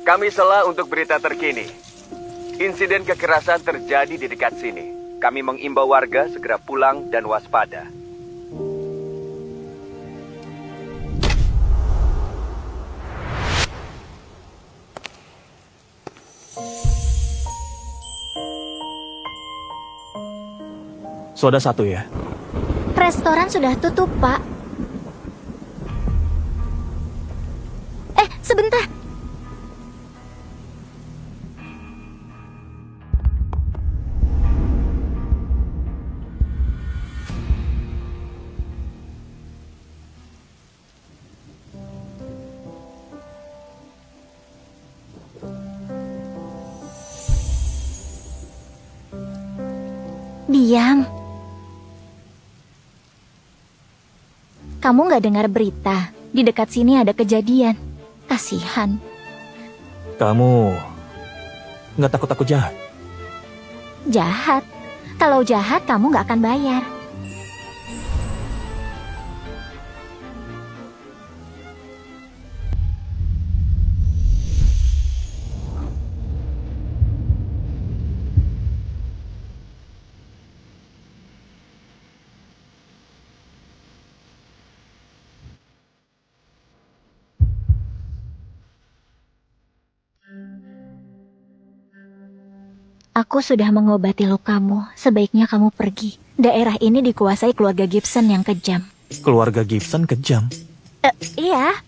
Kami Sela untuk berita terkini. Insiden kekerasan terjadi di dekat sini. Kami mengimbau warga segera pulang dan waspada. Soda satu ya. Restoran sudah tutup, Pak. Sebentar. Diam. Kamu nggak dengar berita? Di dekat sini ada kejadian. Kasihan. Kamu nggak takut-takut jahat? Jahat. Kalau jahat, kamu nggak akan bayar. Aku sudah mengobati lukamu. Sebaiknya kamu pergi. Daerah ini dikuasai keluarga Gibson yang kejam. Keluarga Gibson kejam. Iya.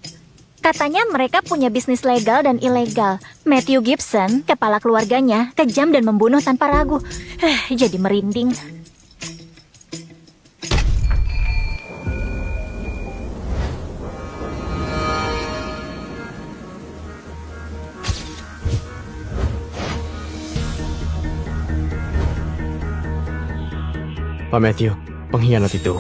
Katanya mereka punya bisnis legal dan ilegal. Matthew Gibson, kepala keluarganya, kejam dan membunuh tanpa ragu. Jadi merinding. Pak Matthew, pengkhianat itu.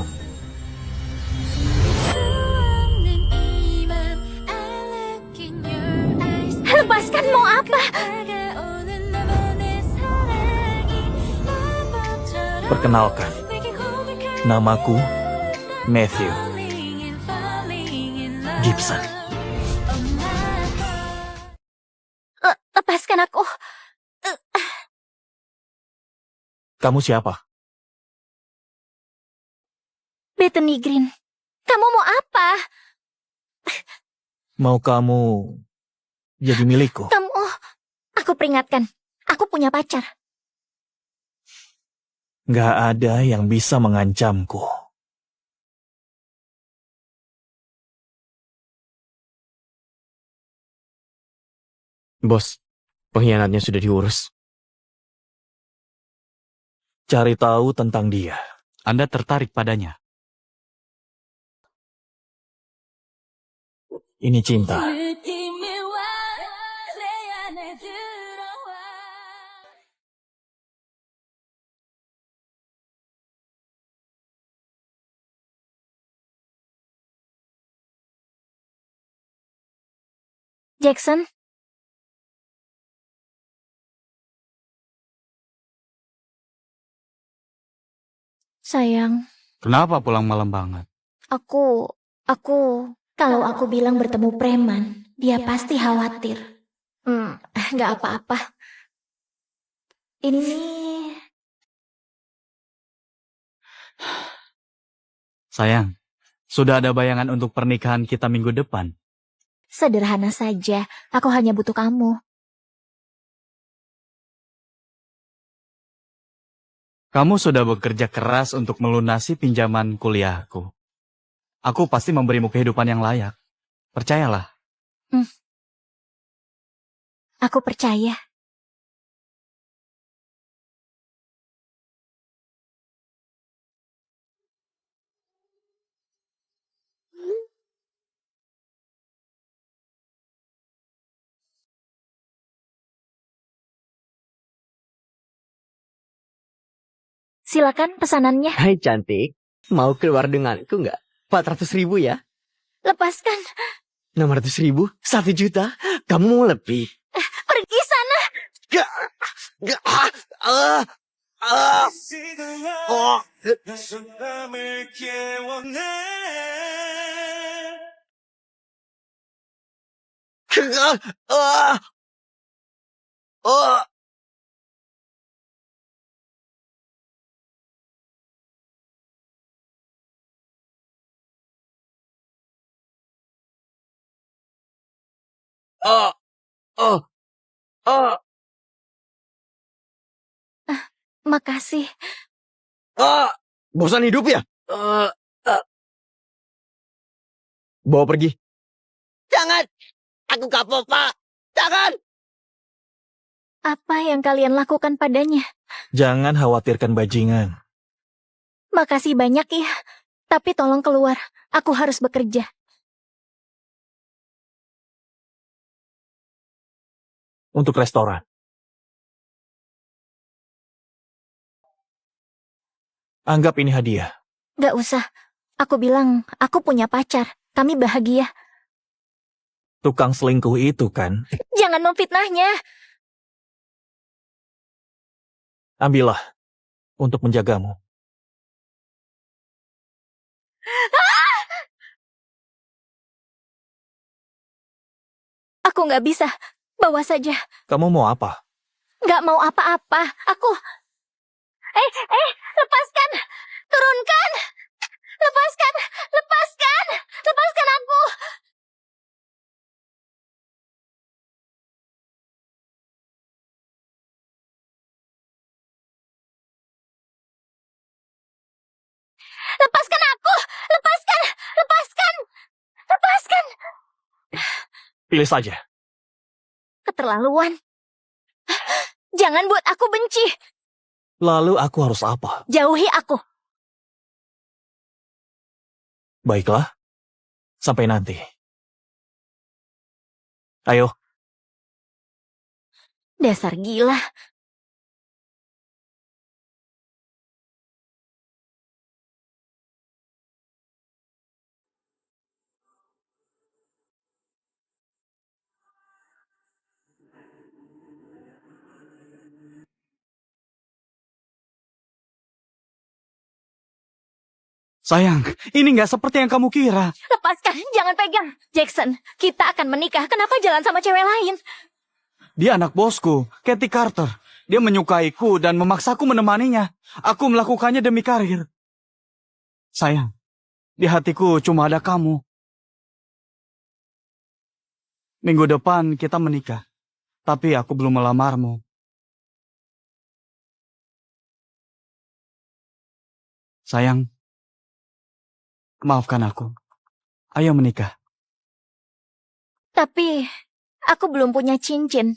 Lepaskan, mau apa? Perkenalkan, namaku Matthew Gibson. Lepaskan aku. Kamu siapa? Bethany Green. Kamu mau apa? Mau kamu jadi milikku? Aku peringatkan. Aku punya pacar. Nggak ada yang bisa mengancamku. Bos, pengkhianatnya sudah diurus. Cari tahu tentang dia. Anda tertarik padanya. Ini cinta. Jackson, sayang, Kenapa pulang malam banget? aku, kalau aku bilang bertemu preman, dia pasti khawatir. Nggak apa-apa. Ini Sayang, sudah ada bayangan untuk pernikahan kita minggu depan. sederhana saja. Aku hanya butuh kamu. Kamu sudah bekerja keras untuk melunasi pinjaman kuliahku. Aku pasti memberimu kehidupan yang layak. Percayalah. Aku percaya. Silakan pesanannya. Hai cantik, mau keluar denganku nggak? 400.000 ya? Lepaskan. 600.000? 1 juta? Kamu mau lebih? Pergi sana. Gak, gak, oh. Oh, oh, oh, oh, Makasih. oh. Bosan hidup ya? Bawa pergi. Jangan. Aku kapok, Pak. Jangan. Apa yang kalian lakukan padanya? Jangan khawatirkan bajingan. Makasih banyak ya. Tapi tolong keluar. Aku harus bekerja. Untuk restoran. Anggap ini hadiah. Gak usah. Aku bilang, aku punya pacar. Kami bahagia. Tukang selingkuh itu kan. Jangan memfitnahnya. Ambillah. Untuk menjagamu. Aku gak bisa. Bawa saja. Kamu mau apa? Gak mau apa-apa. Aku... lepaskan. Turunkan. Lepaskan. Lepaskan. Lepaskan aku. Lepaskan aku. Lepaskan. Lepaskan. Lepaskan. Pilih saja. Keterlaluan. Jangan buat aku benci. Lalu aku harus apa? Jauhi aku. Baiklah. Sampai nanti. Ayo. Dasar gila. Sayang, ini nggak seperti yang kamu kira. Lepaskan. Jangan pegang. Jackson, kita akan menikah. Kenapa jalan sama cewek lain? Dia anak bosku, Kathy Carter. Dia menyukaiku dan memaksaku menemaninya. Aku melakukannya demi karir. Sayang, di hatiku cuma ada kamu. Minggu depan kita menikah. Tapi aku belum melamarmu. Sayang, maafkan aku. Ayo menikah. Tapi, aku belum punya cincin.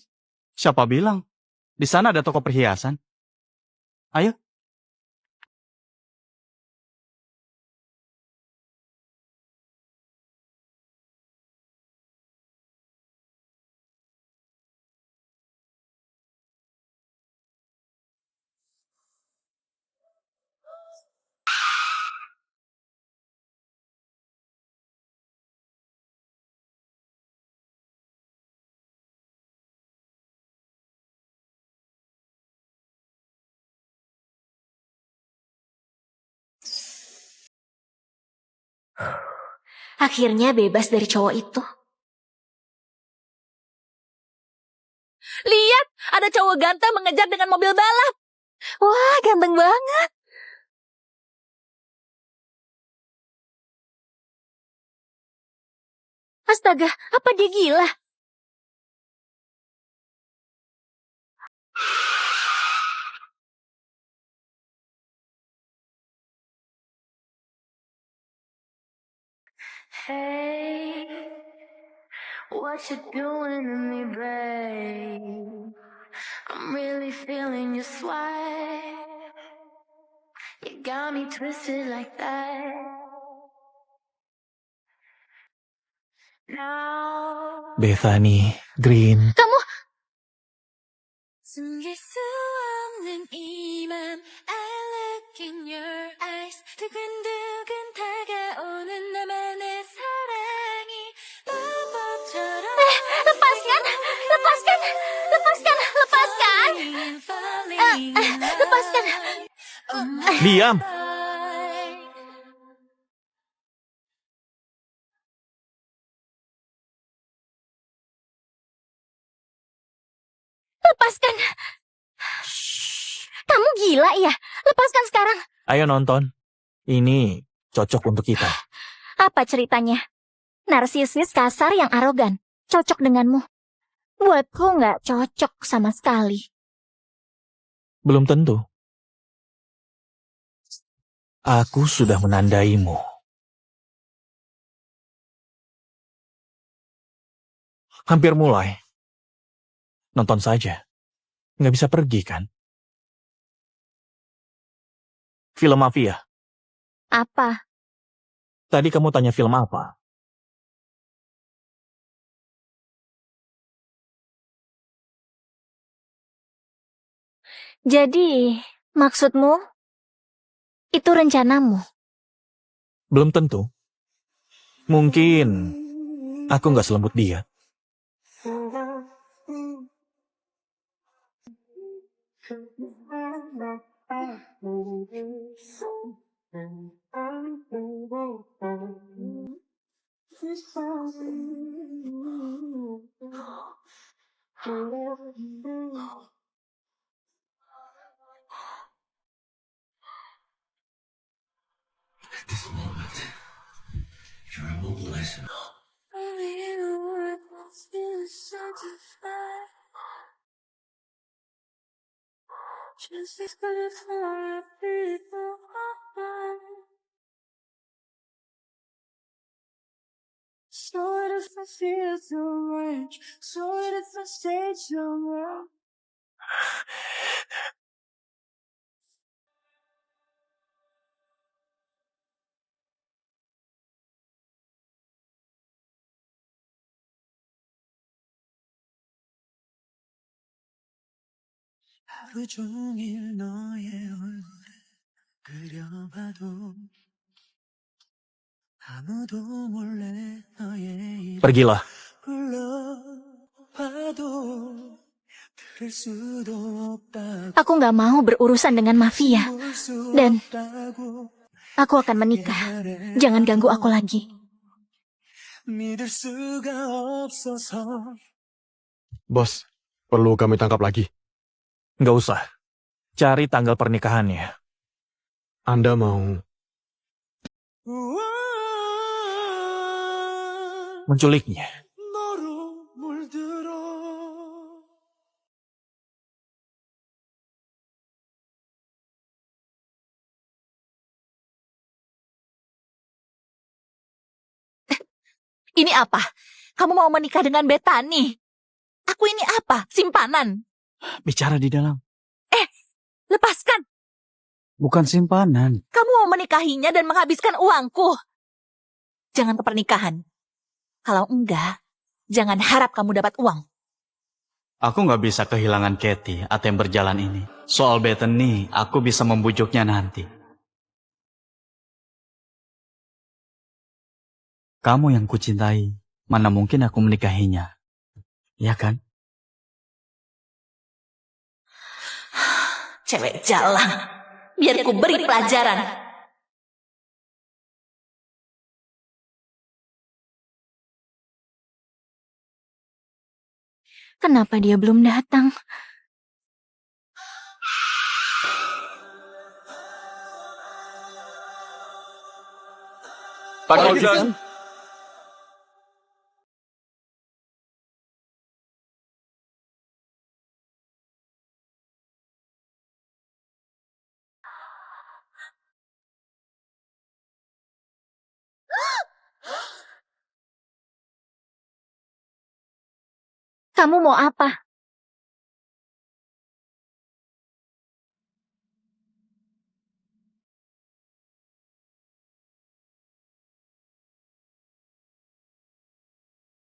Siapa bilang? Di sana ada toko perhiasan. Ayo. Akhirnya bebas dari cowok itu. Lihat, ada cowok ganteng mengejar dengan mobil balap. Wah, ganteng banget. Astaga, apa dia gila? Hey, what you doing to me, babe? I'm really feeling your swag. You got me twisted like that. Now, Bethany Green. Kamu, 숨길 수 없는 이 맘. I look in your eyes. 두근두근 다가오는 나만의 사랑이 마법처럼. lepaskan, lepaskan, lepaskan, lepaskan. Lepaskan. Diam. lepaskan. Kamu gila ya? Lepaskan sekarang. Ayo nonton. Ini cocok untuk kita. Apa ceritanya? Narsisis kasar yang arogan. Cocok denganmu. Buatku nggak cocok sama sekali. Belum tentu. Aku sudah menandaimu. Hampir mulai. Nonton saja. Nggak bisa pergi, kan? Film mafia. Apa? Tadi kamu tanya film apa? Jadi, maksudmu? Itu rencanamu? Belum tentu. Mungkin aku nggak selembut dia. Only the word won't feel satisfied. Just as good for people. So what if I feel so right? So what if I stay somewhere? 하루 종일 너의 얼굴을 그려봐도 아무도 몰래 너의 이름 Pergilah. 불러봐도 들을 수도 없다고 Aku nggak mau berurusan dengan mafia. 볼 수 Dan 없다고 aku akan menikah. Jangan ganggu aku lagi. 믿을 수가 없어서 Bos, perlu kami tangkap lagi. Nggak usah. Cari tanggal pernikahannya. Anda mau... Menculiknya. 너로 물들어 Ini apa? Kamu mau menikah dengan Bethany? Aku ini apa? Simpanan? Bicara di dalam. Lepaskan! Bukan simpanan. Kamu mau menikahinya dan menghabiskan uangku. Jangan ke pernikahan. Kalau enggak, jangan harap kamu dapat uang. Aku nggak bisa kehilangan Katie atau yang berjalan ini. Soal Bethany, aku bisa membujuknya nanti. Kamu yang kucintai, mana mungkin aku menikahinya. Ya kan? Cewek jalan. Biar ku beri pelajaran. Kenapa dia belum datang? Pak Gibson. Kamu mau apa?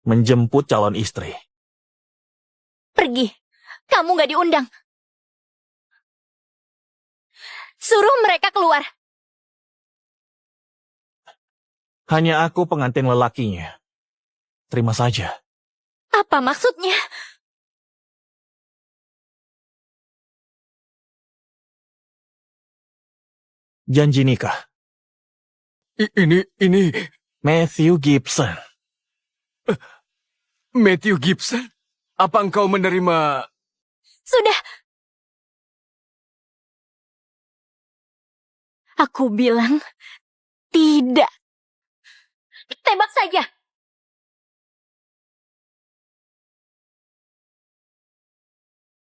Menjemput calon istri. Pergi. Kamu nggak diundang. Suruh mereka keluar. Hanya aku pengantin lelakinya. Terima saja. Apa maksudnya? Janji nikah. Ini Matthew Gibson. Matthew Gibson? Apa engkau menerima... Sudah. Aku bilang tidak. Tembak saja.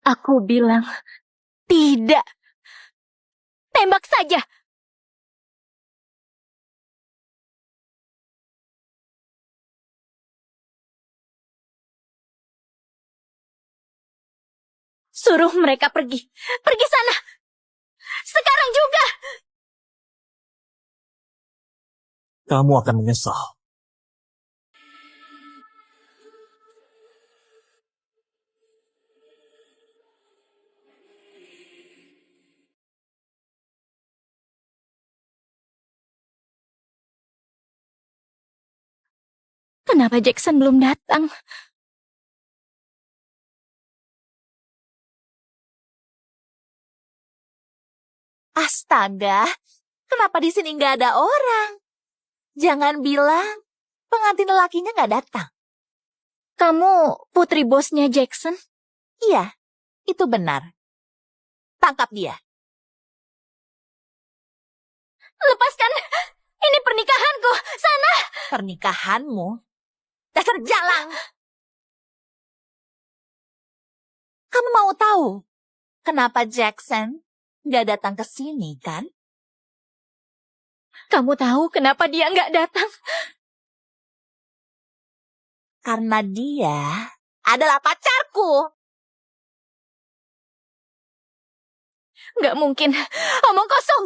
Aku bilang tidak. Tembak saja. Suruh mereka pergi. Pergi sana. Sekarang juga. Kamu akan menyesal. Kenapa Jackson belum datang? Astaga, kenapa di sini nggak ada orang? Jangan bilang pengantin lelakinya nggak datang. Kamu putri bosnya Jackson? Iya, itu benar. Tangkap dia. Lepaskan. Ini pernikahanku. Sana. Pernikahanmu? Dasar jalang. Kamu mau tahu kenapa Jackson nggak datang ke sini, kan? Kamu tahu kenapa dia nggak datang? Karena dia adalah pacarku. Nggak mungkin. Omong kosong.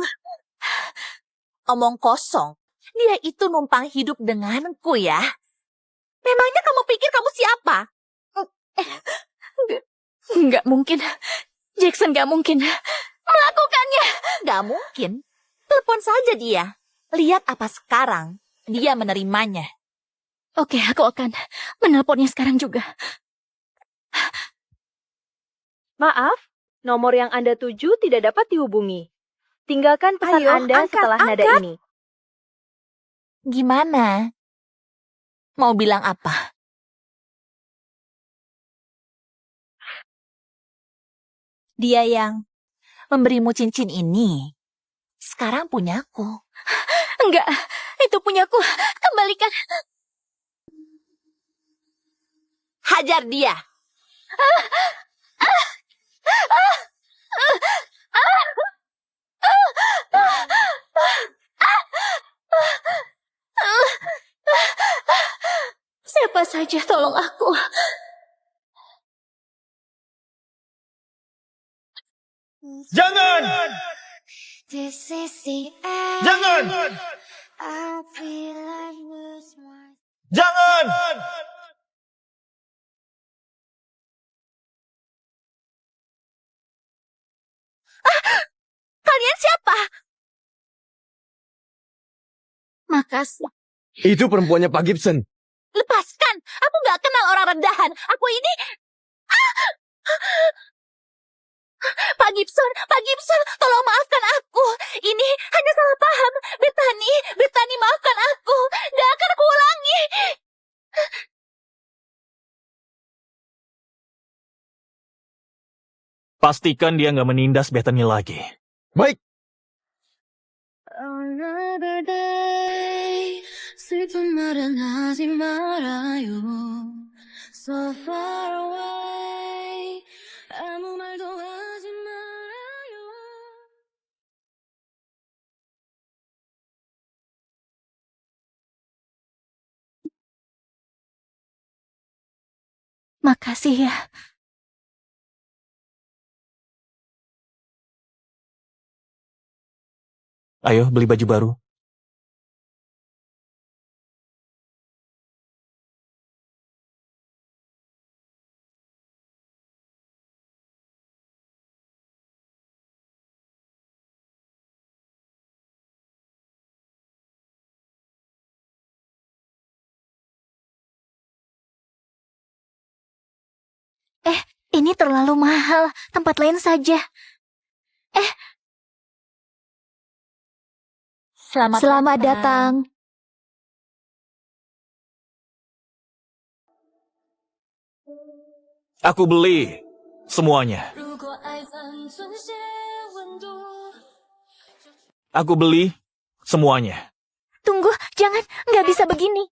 Omong kosong. Dia itu numpang hidup denganku ya. Memangnya kamu pikir kamu siapa? Nggak mungkin. Jackson nggak mungkin melakukannya. Nggak mungkin. Telepon saja dia. Lihat apa sekarang dia menerimanya. Oke, aku akan menelponnya sekarang juga. Maaf, nomor yang Anda tuju tidak dapat dihubungi. Tinggalkan pesan Ayo, Anda angkat, setelah nada angkat. ini. Gimana? Mau bilang apa? Dia yang memberimu cincin ini sekarang punyaku. Enggak, itu punyaku. Kembalikan. Hajar dia. Siapa saja tolong aku. Jangan! This is the end. Jangan! I feel like lose my... Jangan! Kalian siapa? Makasih. Itu perempuannya Pak Gibson. Lepaskan. Aku nggak kenal orang rendahan. Aku ini... Pak Gibson, tolong maafkan aku. Ini hanya salah paham. Bethany, maafkan aku. Gak akan aku ulangi. Pastikan dia nggak menindas Bethany lagi. Baik, Another day 슬픈 말은 하지 말아요 So far away 아무 말도 하지 말아요 Makasih ya. Ayo beli baju baru. Ini terlalu mahal. Tempat lain saja. Selamat datang. Aku beli semuanya. Aku beli semuanya. Tunggu, jangan, nggak bisa begini.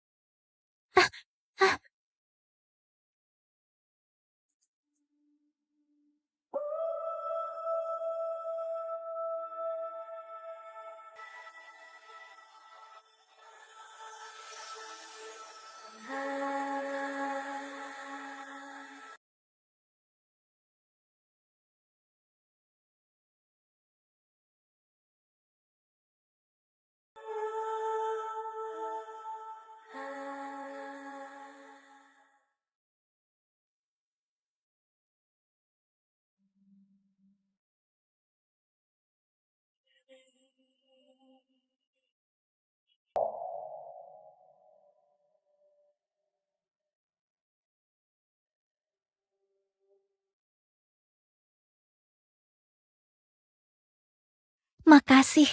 Makasih.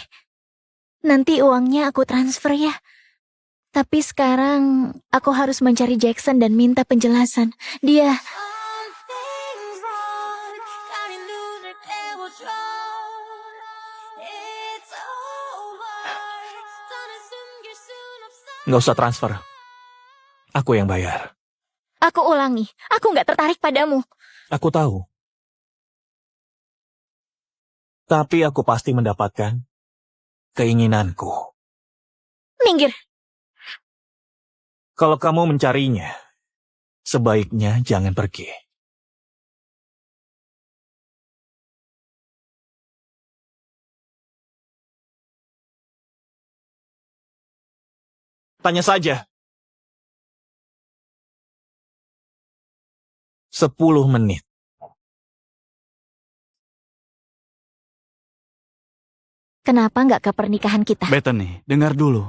Nanti uangnya aku transfer ya. Tapi sekarang aku harus mencari Jackson dan minta penjelasan. Dia... Nggak usah transfer. Aku yang bayar. Aku ulangi, aku nggak tertarik padamu. Aku tahu. Tapi aku pasti mendapatkan keinginanku. Minggir. Kalau kamu mencarinya, sebaiknya jangan pergi. Tanya saja. 10 menit. Kenapa nggak ke pernikahan kita? Bethany, dengar dulu.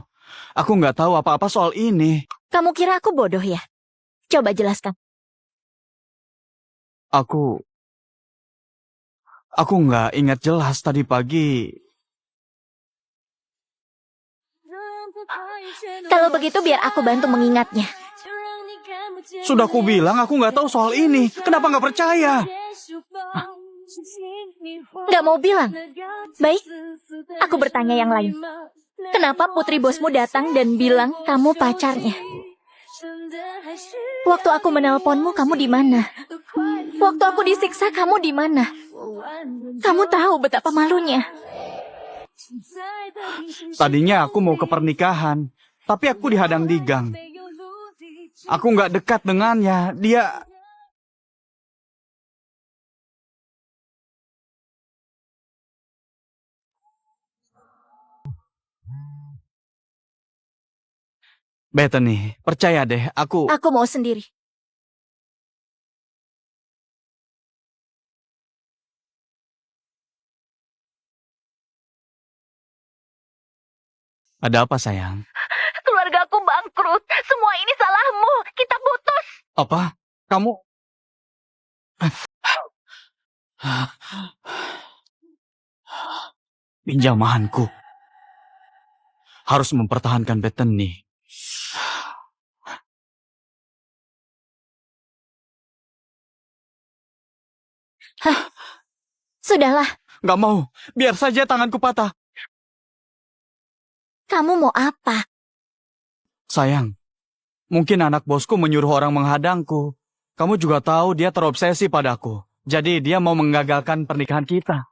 Aku nggak tahu apa-apa soal ini. Kamu kira aku bodoh ya? Coba jelaskan. Aku nggak ingat jelas tadi pagi. Kalau begitu biar aku bantu mengingatnya. Sudah aku bilang aku nggak tahu soal ini. Kenapa nggak percaya? Nggak mau bilang. Baik, aku bertanya yang lain. Kenapa putri bosmu datang dan bilang kamu pacarnya? Waktu aku menelponmu, kamu di mana? Waktu aku disiksa, kamu di mana? Kamu tahu betapa malunya. Tadinya aku mau ke pernikahan, tapi aku dihadang di gang. Aku nggak dekat dengannya. Dia... Bethany, percaya deh, aku... Aku mau sendiri. Ada apa, sayang? Keluargaku bangkrut. Semua ini salahmu. Kita putus. Apa? Kamu... Pinjamanku. Harus mempertahankan Bethany. Sudahlah, Nggak mau. Biar saja tanganku patah. kamu mau apa? Sayang, mungkin anak bosku menyuruh orang menghadangku. Kamu juga tahu dia terobsesi padaku. Jadi dia mau menggagalkan pernikahan kita.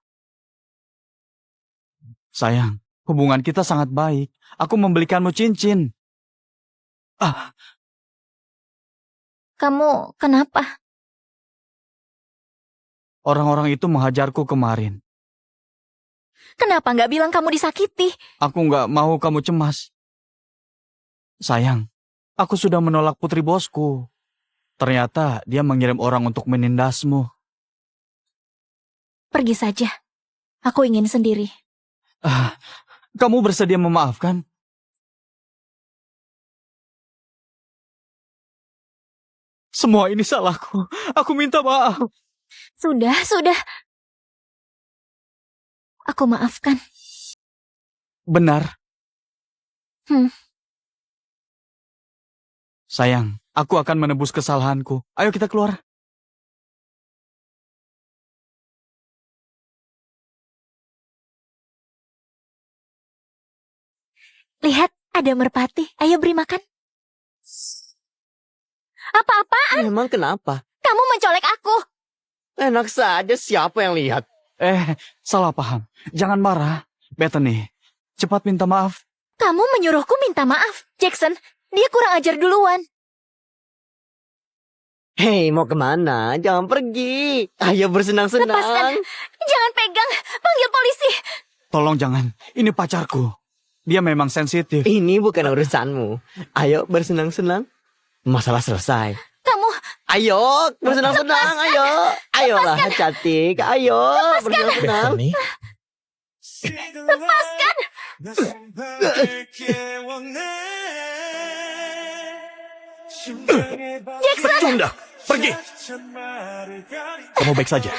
Sayang, hubungan kita sangat baik. Aku membelikanmu cincin. Kamu kenapa? Orang-orang itu menghajarku kemarin. Kenapa nggak bilang kamu disakiti? Aku nggak mau kamu cemas. Sayang, aku sudah menolak putri bosku. Ternyata dia mengirim orang untuk menindasmu. Pergi saja. Aku ingin sendiri. Kamu bersedia memaafkan? Semua ini salahku. Aku minta maaf. Sudah. Aku maafkan. Benar. Hmm. Sayang, aku akan menebus kesalahanku. Ayo kita keluar. Lihat, ada merpati. Ayo beri makan. Apa-apaan? Emang kenapa? Kamu mencolek aku. Enak saja siapa yang lihat. Salah paham. Jangan marah. Bethany, cepat minta maaf. Kamu menyuruhku minta maaf. Jackson, dia kurang ajar duluan. Hei, mau kemana? Jangan pergi. Ayo bersenang-senang. Lepaskan. Jangan pegang. Panggil polisi. Tolong jangan. Ini pacarku. Dia memang sensitif. Ini bukan urusanmu. Ayo bersenang-senang. Masalah selesai. Kamu, Ayo bersenang-senang. Ayo. Ayolah cantik. Ayo bersenang-senang. Bethany, lepaskan. tunda, pergi. Kamu baik saja.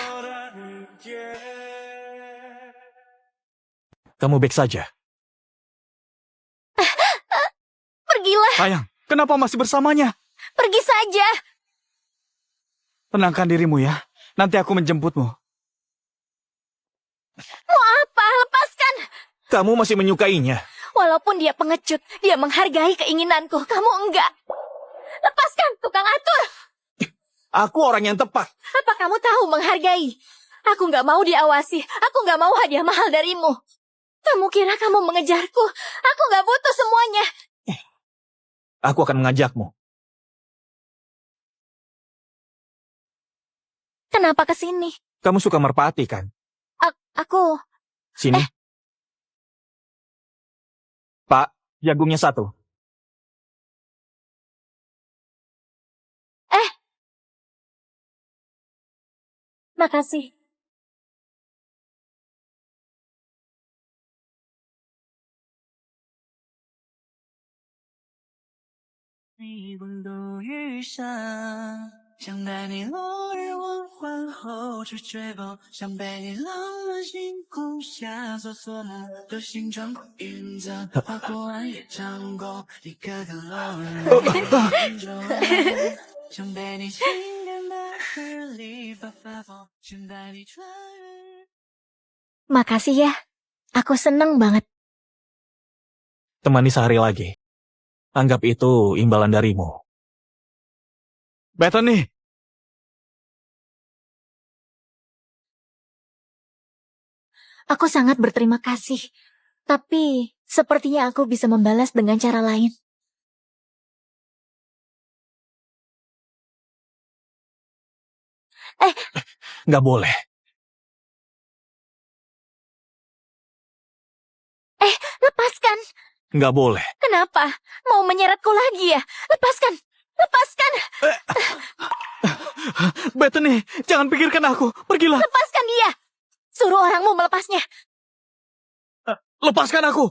Kamu baik saja. pergilah. Sayang, kenapa masih bersamanya? Pergi saja. Tenangkan dirimu ya. Nanti aku menjemputmu. Mau apa? Lepaskan. Kamu masih menyukainya. Walaupun dia pengecut, dia menghargai keinginanku. Kamu enggak. Lepaskan, tukang atur. Aku orang yang tepat. Apa kamu tahu menghargai? Aku nggak mau diawasi. Aku nggak mau hadiah mahal darimu. Kamu kira kamu mengejarku? Aku nggak butuh semuanya. Aku akan mengajakmu. Kenapa ke sini? Kamu suka merpati kan? Aku... Sini. Pak, jagungnya 1. Makasih. Makasih ya. Aku seneng banget. Temani sehari lagi. Anggap itu imbalan darimu. Bethany, Aku sangat berterima kasih. Tapi sepertinya aku bisa membalas dengan cara lain. Nggak boleh. Lepaskan. Nggak boleh. Kenapa? Mau menyeretku lagi ya? Lepaskan. Lepaskan. Bethany, jangan pikirkan aku. Pergilah. Lepaskan dia. Suruh orangmu melepasnya. Lepaskan aku.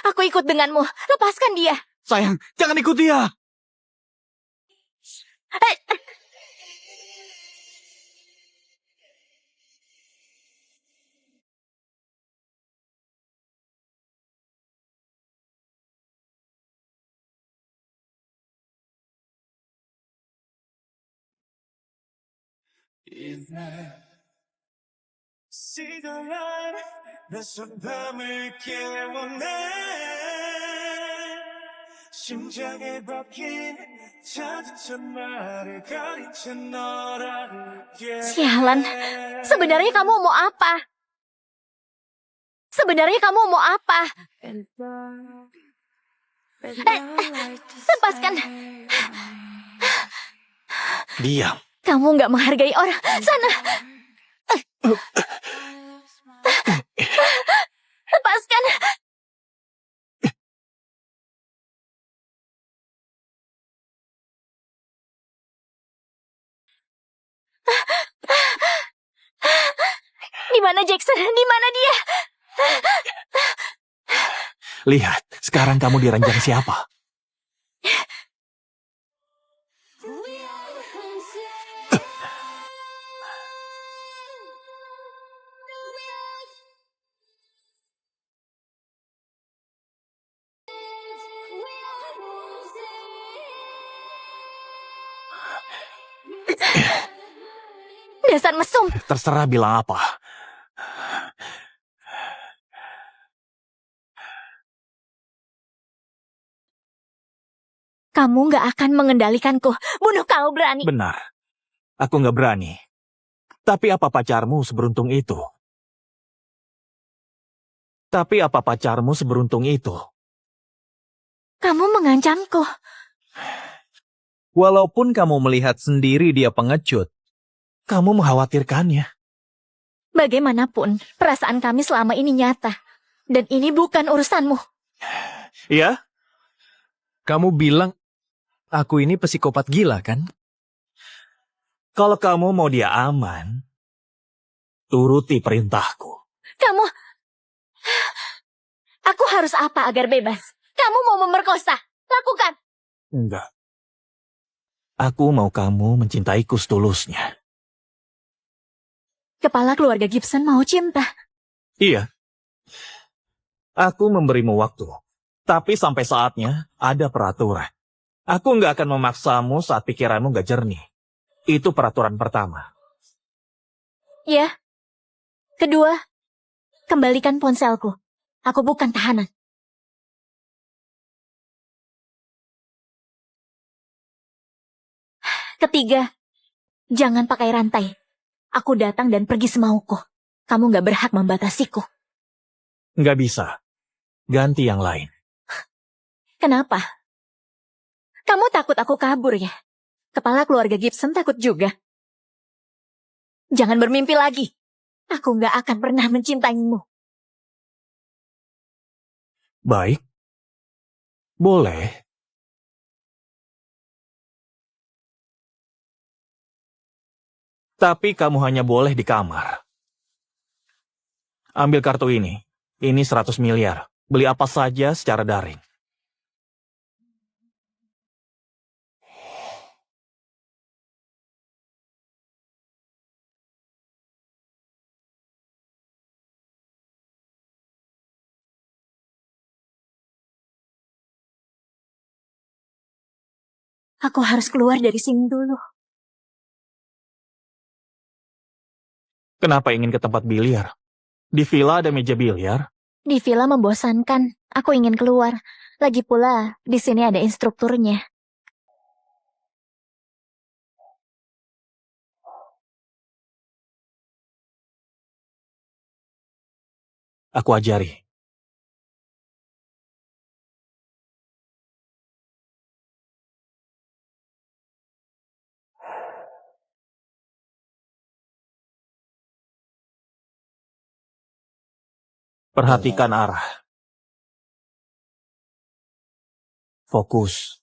Aku ikut denganmu. Lepaskan dia. Sayang, jangan ikut dia. 시달란 낯선 밤을 깨워내 심장에 박힌 자주찬 말을 가린 채 너라는 게 Sialan. Sebenarnya kamu mau apa? Sebenarnya kamu mau apa? Lepaskan. Diam. Kamu nggak menghargai orang. Sana. Lepaskan. Di mana Jackson? Di mana dia? Lihat, sekarang kamu diranjang siapa? Dasar mesum. Terserah bilang apa. Kamu nggak akan mengendalikanku. Bunuh kalau berani. Benar. Aku nggak berani. Tapi apa pacarmu seberuntung itu? Kamu mengancamku. Walaupun kamu melihat sendiri dia pengecut, kamu mengkhawatirkannya. Bagaimanapun, perasaan kami selama ini nyata. Dan ini bukan urusanmu. Ya? Kamu bilang aku ini psikopat gila, kan? Kalau kamu mau dia aman, turuti perintahku. Kamu... Aku harus apa agar bebas? Kamu mau memerkosa? Lakukan. Enggak. Aku mau kamu mencintaiku setulusnya. Kepala keluarga Gibson mau cinta. Iya. Aku memberimu waktu. Tapi sampai saatnya ada peraturan. Aku nggak akan memaksamu saat pikiranmu nggak jernih. Itu peraturan pertama. Ya. Kedua, kembalikan ponselku. Aku bukan tahanan. Ketiga, jangan pakai rantai. Aku datang dan pergi semauku. Kamu nggak berhak membatasiku. Nggak bisa. Ganti yang lain. Kenapa? Kamu takut aku kabur ya? Kepala keluarga Gibson takut juga. Jangan bermimpi lagi. Aku nggak akan pernah mencintaimu. Baik. Boleh. Tapi kamu hanya boleh di kamar. Ambil kartu ini. Ini 100 miliar. Beli apa saja secara daring. Aku harus keluar dari sini dulu. Kenapa ingin ke tempat biliar? Di villa ada meja biliar. Di villa membosankan. Aku ingin keluar. Lagi pula, di sini ada instrukturnya. Aku ajari. Perhatikan arah. Fokus.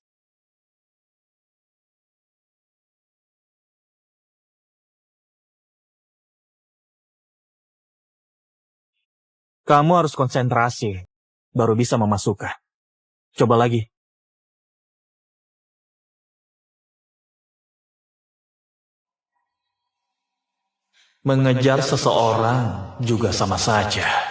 Kamu harus konsentrasi, baru bisa memasukkan. Coba lagi. Mengejar seseorang juga sama saja.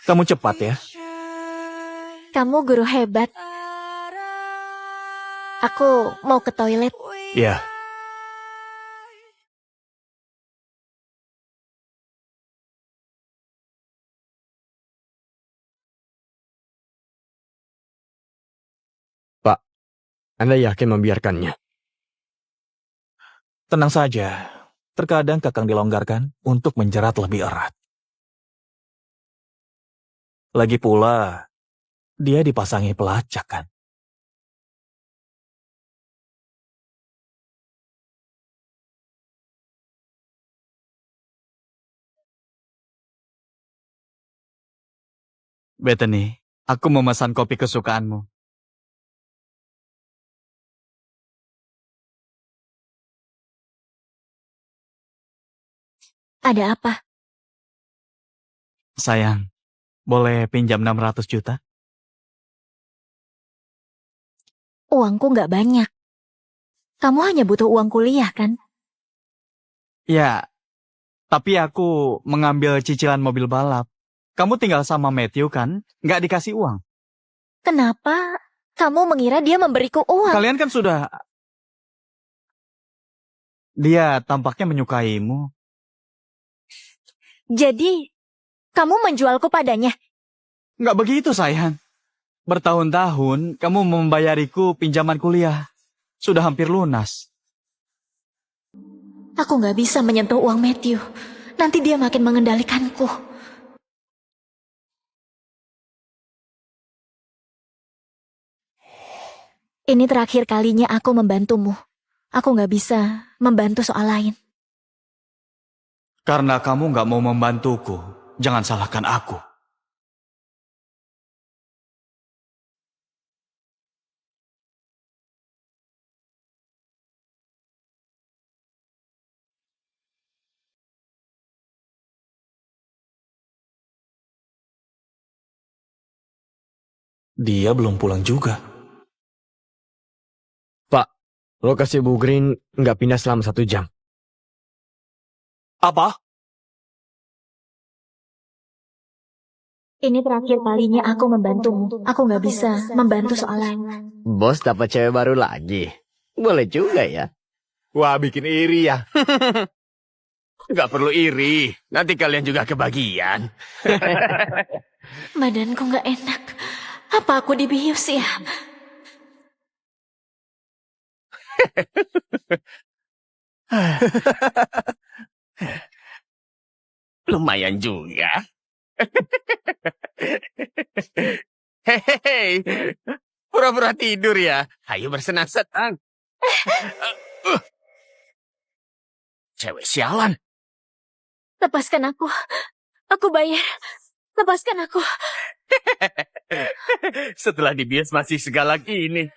Kamu cepat ya. Kamu guru hebat. Aku mau ke toilet. Ya. Pak, Anda yakin membiarkannya? Tenang saja. Terkadang Kakang dilonggarkan untuk menjerat lebih erat. Lagi pula, dia dipasangi pelacak kan? Bethany, aku memesan kopi kesukaanmu. Ada apa? Sayang, boleh pinjam 600 juta? Uangku nggak banyak. Kamu hanya butuh uang kuliah, kan? Ya, tapi aku mengambil cicilan mobil balap. Kamu tinggal sama Matthew kan? Nggak dikasih uang. Kenapa Kamu mengira dia memberiku uang. Kalian kan sudah... Dia tampaknya menyukaimu. Jadi, kamu menjualku padanya. Nggak begitu, sayang. Bertahun-tahun kamu membayariku pinjaman kuliah. Sudah hampir lunas. Aku nggak bisa menyentuh uang Matthew. Nanti dia makin mengendalikanku. Ini terakhir kalinya aku membantumu. Aku nggak bisa membantu soal lain. Karena kamu nggak mau membantuku, jangan salahkan aku. Dia belum pulang juga. Pak, lokasi Bu Green nggak pindah selama 1 jam. Apa? Ini terakhir kalinya aku membantumu. Aku nggak bisa membantu soal lain. Bos dapat cewek baru lagi. Boleh juga ya. Wah, bikin iri ya. Nggak perlu iri, nanti kalian juga kebagian. Badanku nggak enak. Apa aku dibius ya? Lumayan juga. Hehehe, pura-pura tidur ya. Ayo bersenang-senang. Cewek sialan. Lepaskan aku. Aku bayar. Lepaskan aku. Setelah dibias masih segalak ini.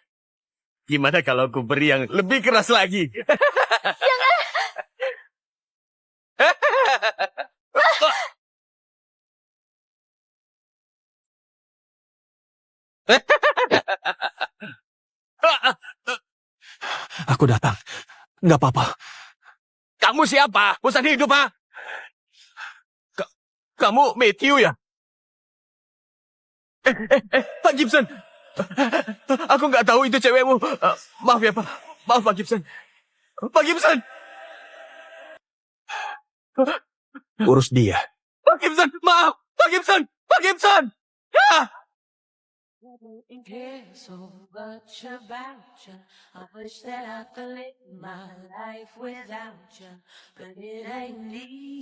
Gimana kalau aku beri yang lebih keras lagi? Jangan. Aku datang. Nggak apa-apa. Kamu siapa? Bosan hidup, ha? Kamu Matthew ya? Pak Gibson. Aku nggak tahu itu cewekmu. Maaf ya, Pak. Maaf, Pak Gibson. Pak Gibson. Urus dia. Pak Gibson, maaf. Pak Gibson. Pak Gibson. Ah!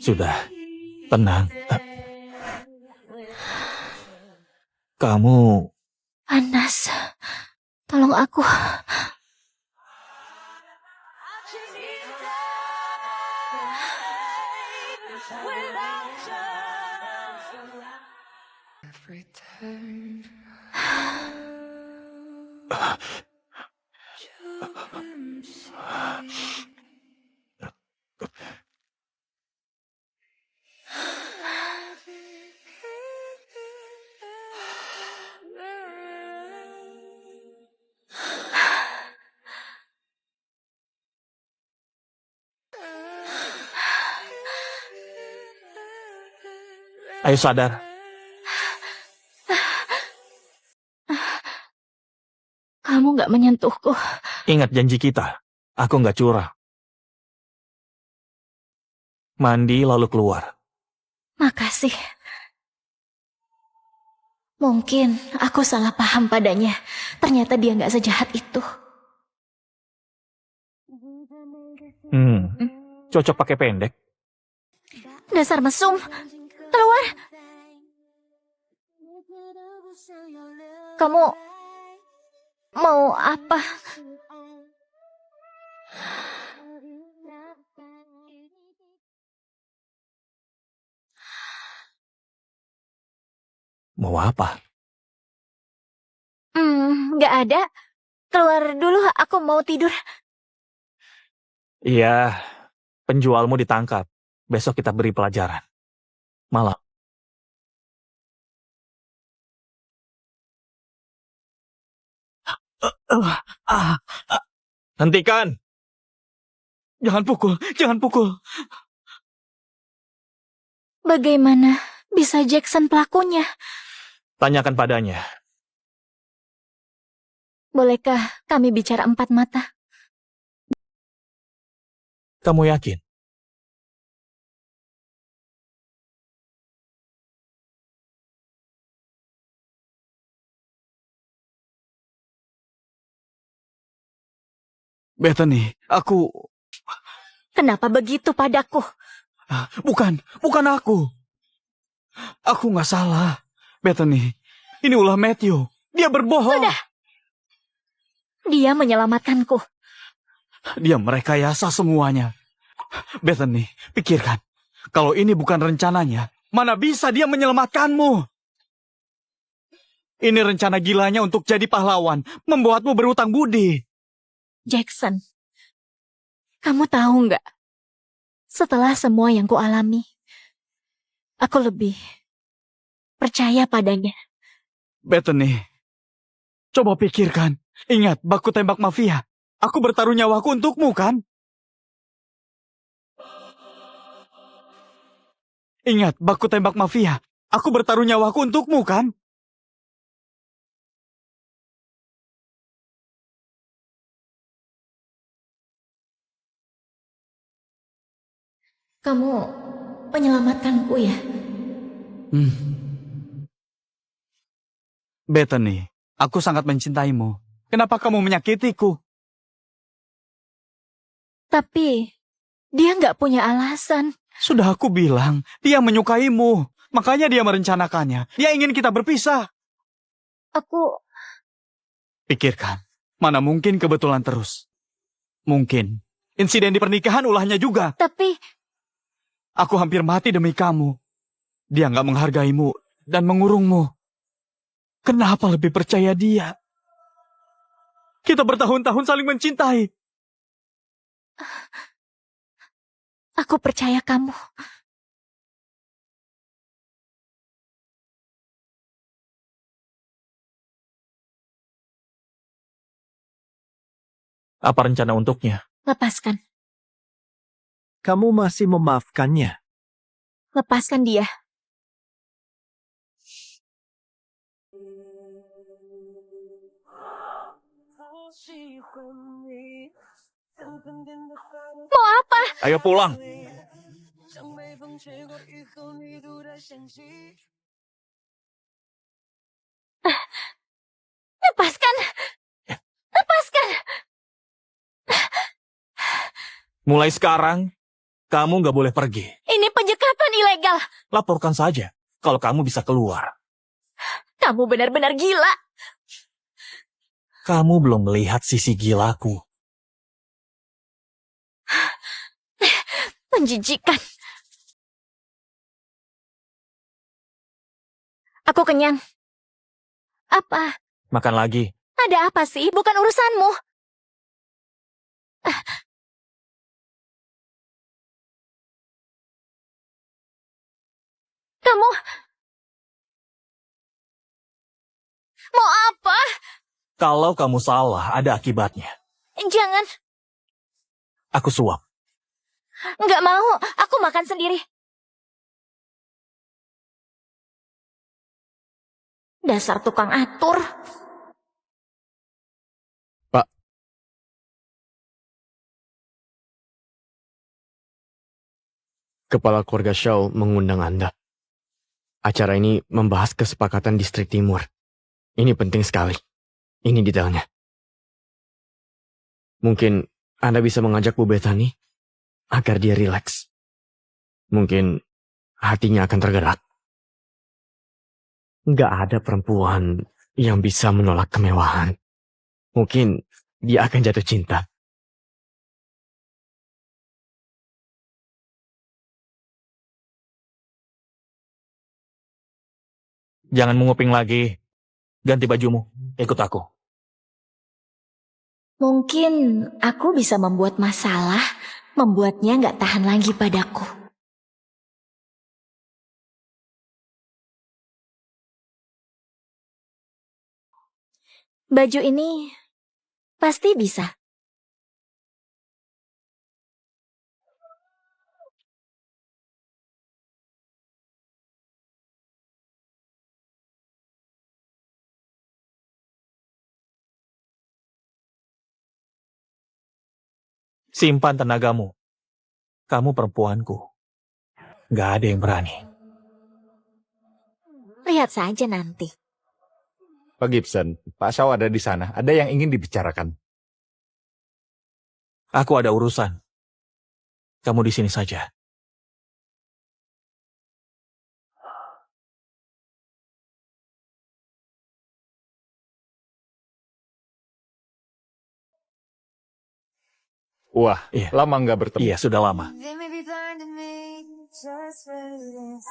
Sudah. Tenang. Kamu... Panas. Tolong aku. Ayo sadar. Kamu nggak menyentuhku. Ingat janji kita. Aku nggak curang. Mandi lalu keluar. Makasih. Mungkin aku salah paham padanya. Ternyata dia nggak sejahat itu. Cocok pakai pendek. Dasar mesum. Keluar. Kamu mau apa? Mau apa? Nggak ada. Keluar dulu, aku mau tidur. Iya, penjualmu ditangkap. Besok kita beri pelajaran. Malam. Hentikan! Jangan pukul, jangan pukul. Bagaimana bisa Jackson pelakunya? Tanyakan padanya. Bolehkah kami bicara empat mata? Kamu yakin? Bethany, aku... Kenapa begitu padaku? Bukan aku. Aku nggak salah. Bethany, ini ulah Matthew. Dia berbohong. Sudah. Dia menyelamatkanku. Dia merekayasa semuanya. Bethany, pikirkan. Kalau ini bukan rencananya, mana bisa dia menyelamatkanmu? Ini rencana gilanya untuk jadi pahlawan, membuatmu berutang budi. Jackson, kamu tahu nggak? Setelah semua yang kualami, aku lebih percaya padanya. Bethany, coba pikirkan. Ingat, baku tembak mafia. Aku bertaruh nyawaku untukmu, kan? Ingat, baku tembak mafia. Aku bertaruh nyawaku untukmu, kan? Kamu menyelamatkanku ya? Bethany, aku sangat mencintaimu. Kenapa kamu menyakitiku? Tapi dia nggak punya alasan. Sudah aku bilang, dia menyukaimu. Makanya dia merencanakannya. Dia ingin kita berpisah. Aku... Pikirkan, mana mungkin kebetulan terus. Mungkin, insiden di pernikahan ulahnya juga. Tapi... Aku hampir mati demi kamu. Dia nggak menghargaimu dan mengurungmu. Kenapa lebih percaya dia? Kita bertahun-tahun saling mencintai. Aku percaya kamu. Apa rencana untuknya? Lepaskan. Kamu masih memaafkannya. Lepaskan dia. Mau apa? Ayo pulang. Lepaskan. Lepaskan. Mulai sekarang, kamu nggak boleh pergi. Ini penyekatan ilegal. Laporkan saja kalau kamu bisa keluar. Kamu benar-benar gila. Kamu belum melihat sisi gilaku. Menjijikan. Aku kenyang. Apa? Makan lagi. Ada apa sih? Bukan urusanmu. Kamu... Mau apa? Kalau kamu salah, ada akibatnya. Jangan. Aku suap. Nggak mau. Aku makan sendiri. Dasar tukang atur. Pak. Kepala keluarga Shaw mengundang Anda. Acara ini membahas kesepakatan distrik timur. Ini penting sekali. Ini detailnya. Mungkin Anda bisa mengajak Bu Bethany agar dia rileks. Mungkin hatinya akan tergerak. Nggak ada perempuan yang bisa menolak kemewahan. Mungkin dia akan jatuh cinta. Jangan menguping lagi. Ganti bajumu. Ikut aku. Mungkin aku bisa membuat masalah, membuatnya nggak tahan lagi padaku. Baju ini pasti bisa. Simpan tenagamu. Kamu perempuanku. Gak ada yang berani. Lihat saja nanti. Pak Gibson, Pak Shaw ada di sana. Ada yang ingin dibicarakan. Aku ada urusan. Kamu di sini saja. Wah, Iya. lama nggak bertemu. Iya, sudah lama. They may be blind to me, just for this.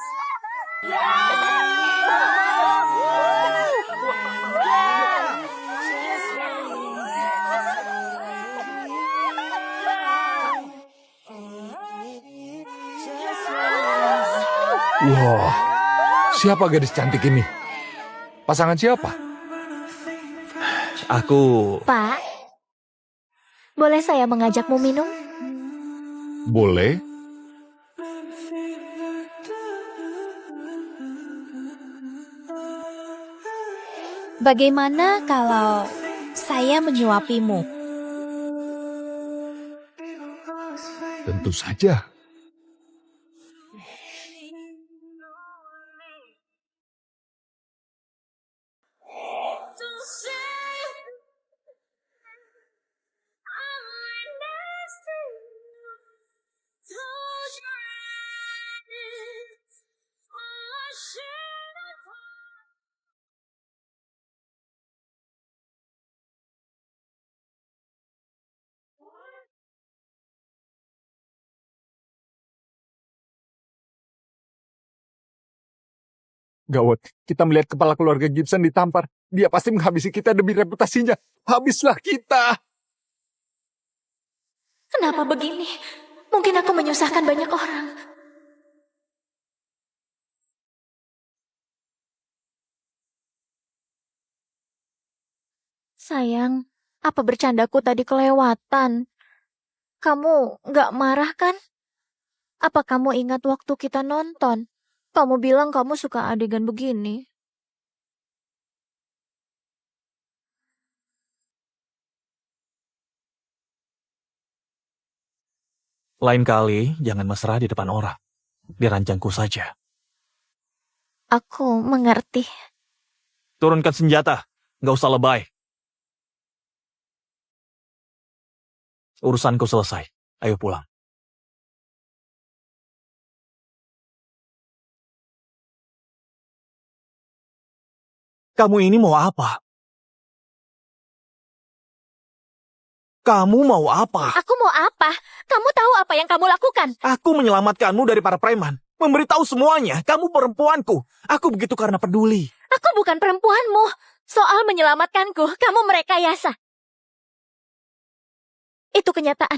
Wah, siapa gadis cantik ini? Pasangan siapa? Aku... Pak, boleh saya mengajakmu minum? Boleh. Bagaimana kalau saya menyuapimu? Tentu saja. Gawat, kita melihat kepala keluarga Gibson ditampar. Dia pasti menghabisi kita demi reputasinya. Habislah kita. Kenapa begini? Mungkin aku menyusahkan banyak orang. Sayang, apa bercandaku tadi kelewatan? Kamu gak marah kan? Apa kamu ingat waktu kita nonton? Kamu bilang kamu suka adegan begini. Lain kali, jangan mesra di depan orang. Di ranjangku saja. Aku mengerti. Turunkan senjata. Gak usah lebay. Urusanku selesai. Ayo pulang. Kamu ini mau apa? Kamu mau apa? Aku mau apa? Kamu tahu apa yang kamu lakukan? Aku menyelamatkanmu dari para preman. Memberitahu semuanya, kamu perempuanku. Aku begitu karena peduli. Aku bukan perempuanmu. Soal menyelamatkanku, kamu merekayasa. Itu kenyataan.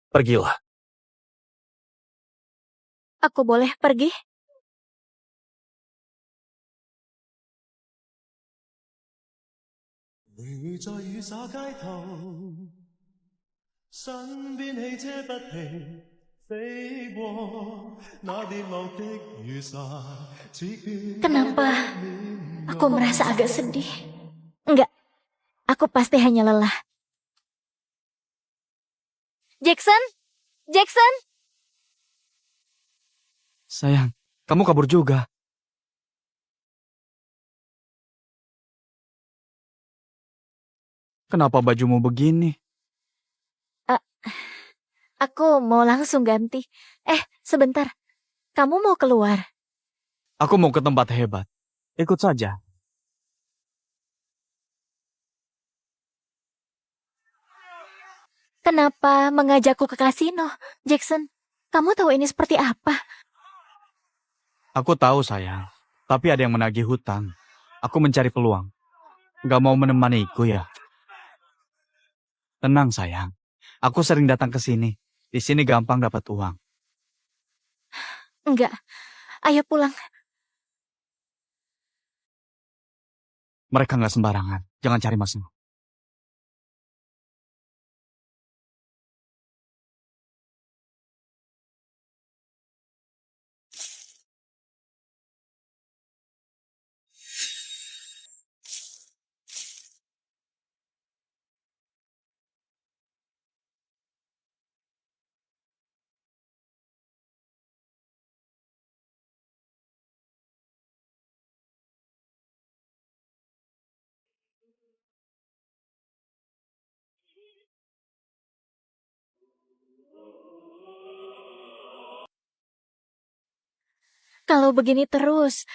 Pergilah. Aku boleh pergi? Kenapa aku merasa agak sedih? Enggak, aku pasti hanya lelah. Jackson? Jackson? Sayang, kamu kabur juga. Kenapa bajumu begini? Aku mau langsung ganti. Sebentar. Kamu mau keluar? Aku mau ke tempat hebat. Ikut saja. Kenapa mengajakku ke kasino? Jackson, kamu tahu ini seperti apa? Aku tahu sayang, tapi ada yang menagih hutang. Aku mencari peluang. Gak mau menemaniku ya? Tenang sayang, aku sering datang ke sini. Di sini gampang dapat uang. Enggak, ayo pulang. Mereka gak sembarangan, jangan cari masalah. Kalau begini terus,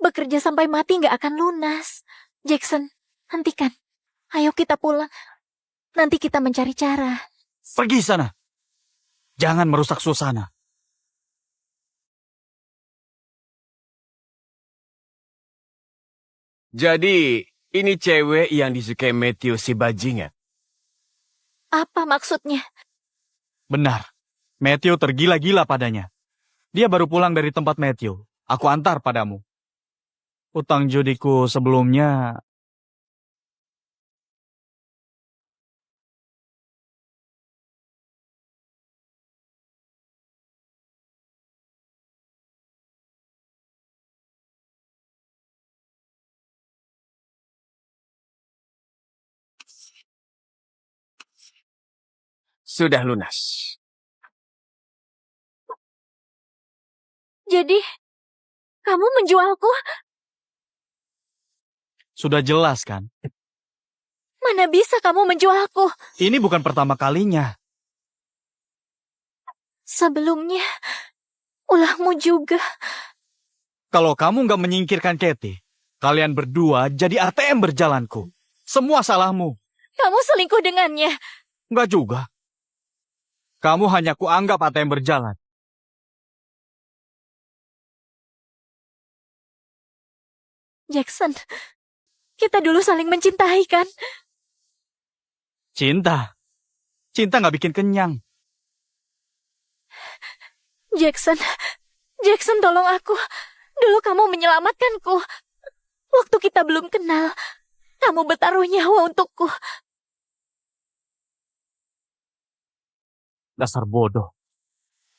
bekerja sampai mati nggak akan lunas. Jackson, hentikan. Ayo kita pulang. Nanti kita mencari cara. Pergi sana. Jangan merusak suasana. Jadi, ini cewek yang disukai Matthew si bajingan. Apa maksudnya? Benar. Matthew tergila-gila padanya. Dia baru pulang dari tempat Matthew. Aku antar padamu. Utang judiku sebelumnya... Sudah lunas. Jadi, kamu menjualku? Sudah jelas kan? Mana bisa kamu menjualku? Ini bukan pertama kalinya. Sebelumnya, ulahmu juga. Kalau kamu nggak menyingkirkan Kathy, kalian berdua jadi ATM berjalanku. Semua salahmu. Kamu selingkuh dengannya. Nggak juga. Kamu hanya kuanggap ATM berjalan. Jackson, kita dulu saling mencintai kan? Cinta. Cinta nggak bikin kenyang. Jackson, Jackson tolong aku. Dulu kamu menyelamatkanku. Waktu kita belum kenal, kamu bertaruh nyawa untukku. Dasar bodoh.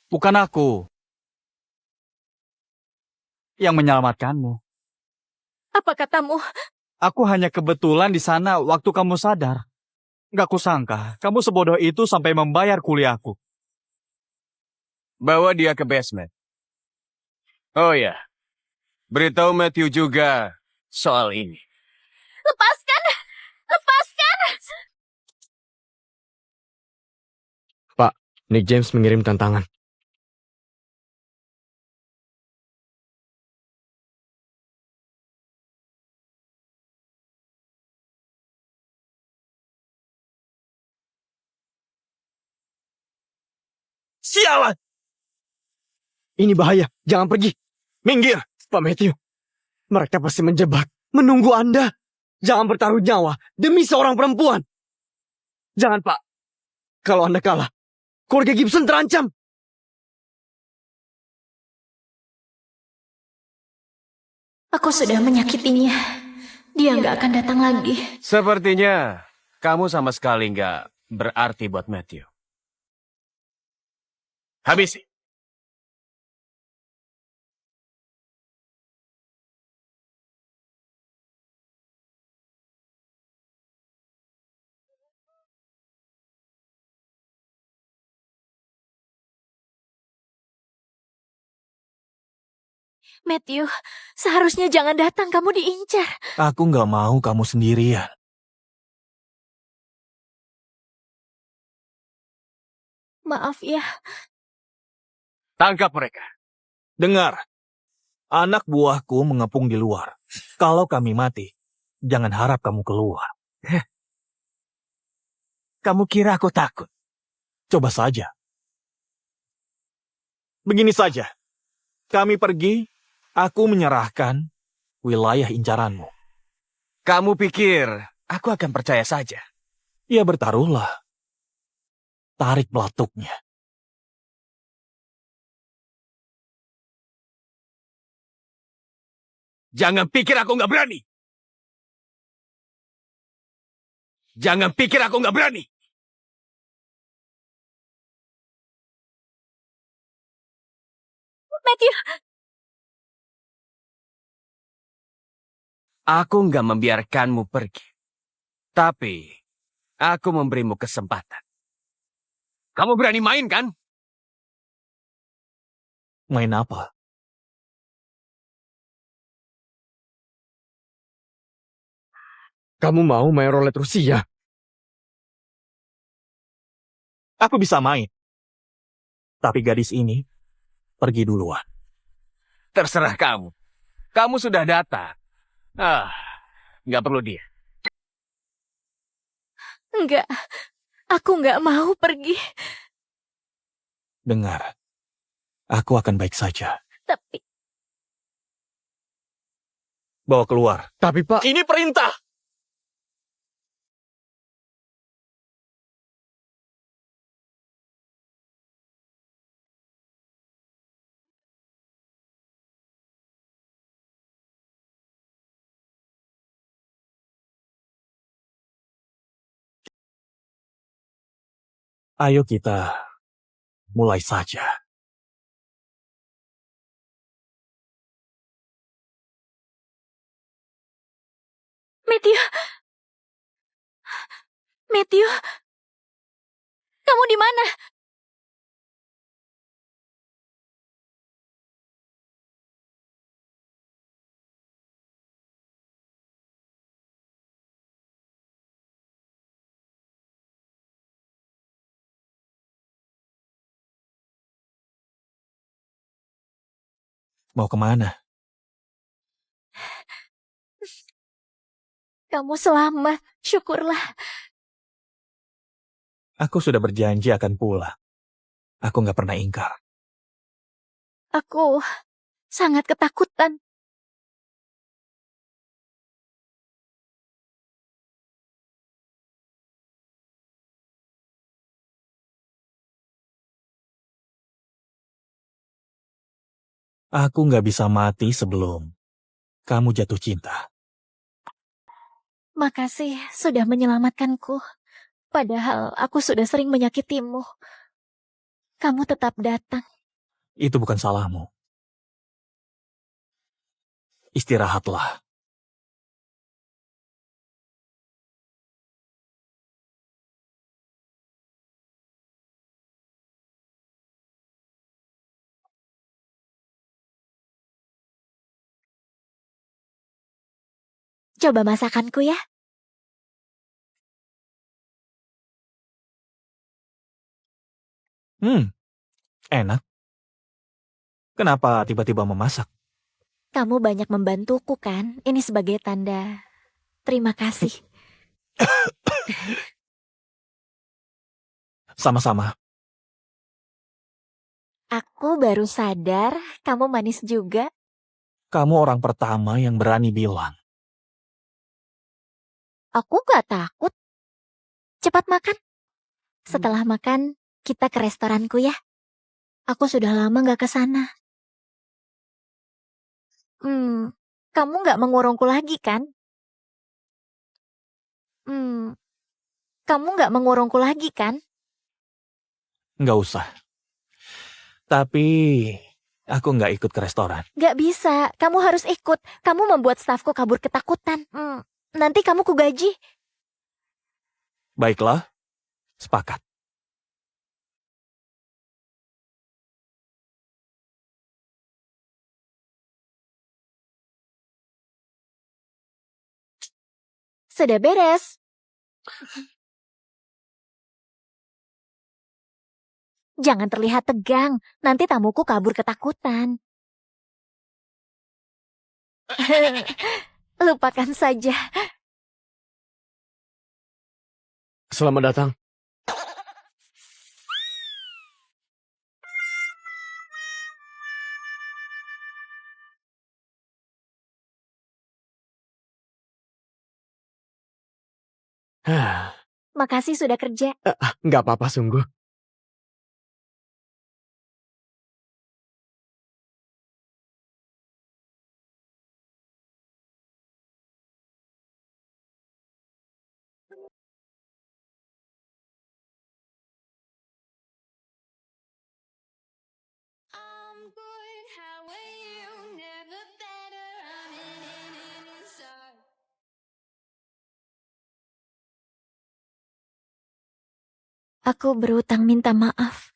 Bukan aku yang menyelamatkanmu. Apa katamu? Aku hanya kebetulan di sana waktu kamu sadar. Gak kusangka kamu sebodoh itu sampai membayar kuliahku. Bawa dia ke basement. Oh ya, beritahu Matthew juga soal ini. Lepaskan! Lepaskan! Pak, Nick James mengirim tantangan. Sialan! Ini bahaya, jangan pergi. Minggir! Pak Matthew, mereka pasti menjebak, menunggu Anda. Jangan bertaruh nyawa demi seorang perempuan. Jangan, Pak. Kalau Anda kalah, keluarga Gibson terancam. Aku sudah menyakitinya. Dia nggak akan datang lagi. Sepertinya kamu sama sekali nggak berarti buat Matthew. Habisi. Matthew, seharusnya jangan datang, kamu diincar. Aku nggak mau kamu sendirian. Maaf ya. Tangkap mereka. Dengar, anak buahku mengepung di luar. Kalau kami mati, jangan harap kamu keluar. Kamu kira aku takut? Coba saja. Begini saja, kami pergi, aku menyerahkan wilayah incaranmu. Kamu pikir aku akan percaya saja? Ya bertaruhlah. Tarik pelatuknya. Jangan pikir aku nggak berani. Jangan pikir aku nggak berani. Matthew, Aku nggak membiarkanmu pergi. Tapi, aku memberimu kesempatan. Kamu berani main, kan? Main apa? Kamu mau main roulette Rusia? Aku bisa main. Tapi gadis ini pergi duluan. Terserah kamu. Kamu sudah datang. Nggak perlu dia. Enggak, aku nggak mau pergi. Dengar, aku akan baik saja. Tapi Bawa keluar. Tapi Pak, Ini perintah. Ayo kita mulai saja. Matthew, Matthew, kamu di mana? Mau kemana? Kamu selamat, syukurlah. Aku sudah berjanji akan pulang. Aku nggak pernah ingkar. Aku sangat ketakutan. Aku nggak bisa mati sebelum kamu jatuh cinta. Makasih sudah menyelamatkanku. Padahal aku sudah sering menyakitimu. Kamu tetap datang. Itu bukan salahmu. Istirahatlah. Coba masakanku ya. Enak. Kenapa tiba-tiba memasak? Kamu banyak membantuku kan? Ini sebagai tanda terima kasih. Sama-sama. Aku baru sadar kamu manis juga. Kamu orang pertama yang berani bilang. Aku gak takut. Cepat makan. Setelah makan, kita ke restoranku ya. Aku sudah lama gak ke sana. Kamu gak mengurungku lagi kan? Kamu gak mengurungku lagi kan? Nggak usah. Tapi aku nggak ikut ke restoran. Gak bisa, kamu harus ikut. Kamu membuat stafku kabur ketakutan. Nanti kamu kugaji. Baiklah. Sepakat. Sudah beres. Jangan terlihat tegang, nanti tamuku kabur ketakutan. Lupakan saja. selamat datang. Makasih sudah kerja. Nggak apa-apa sungguh. Aku berutang minta maaf.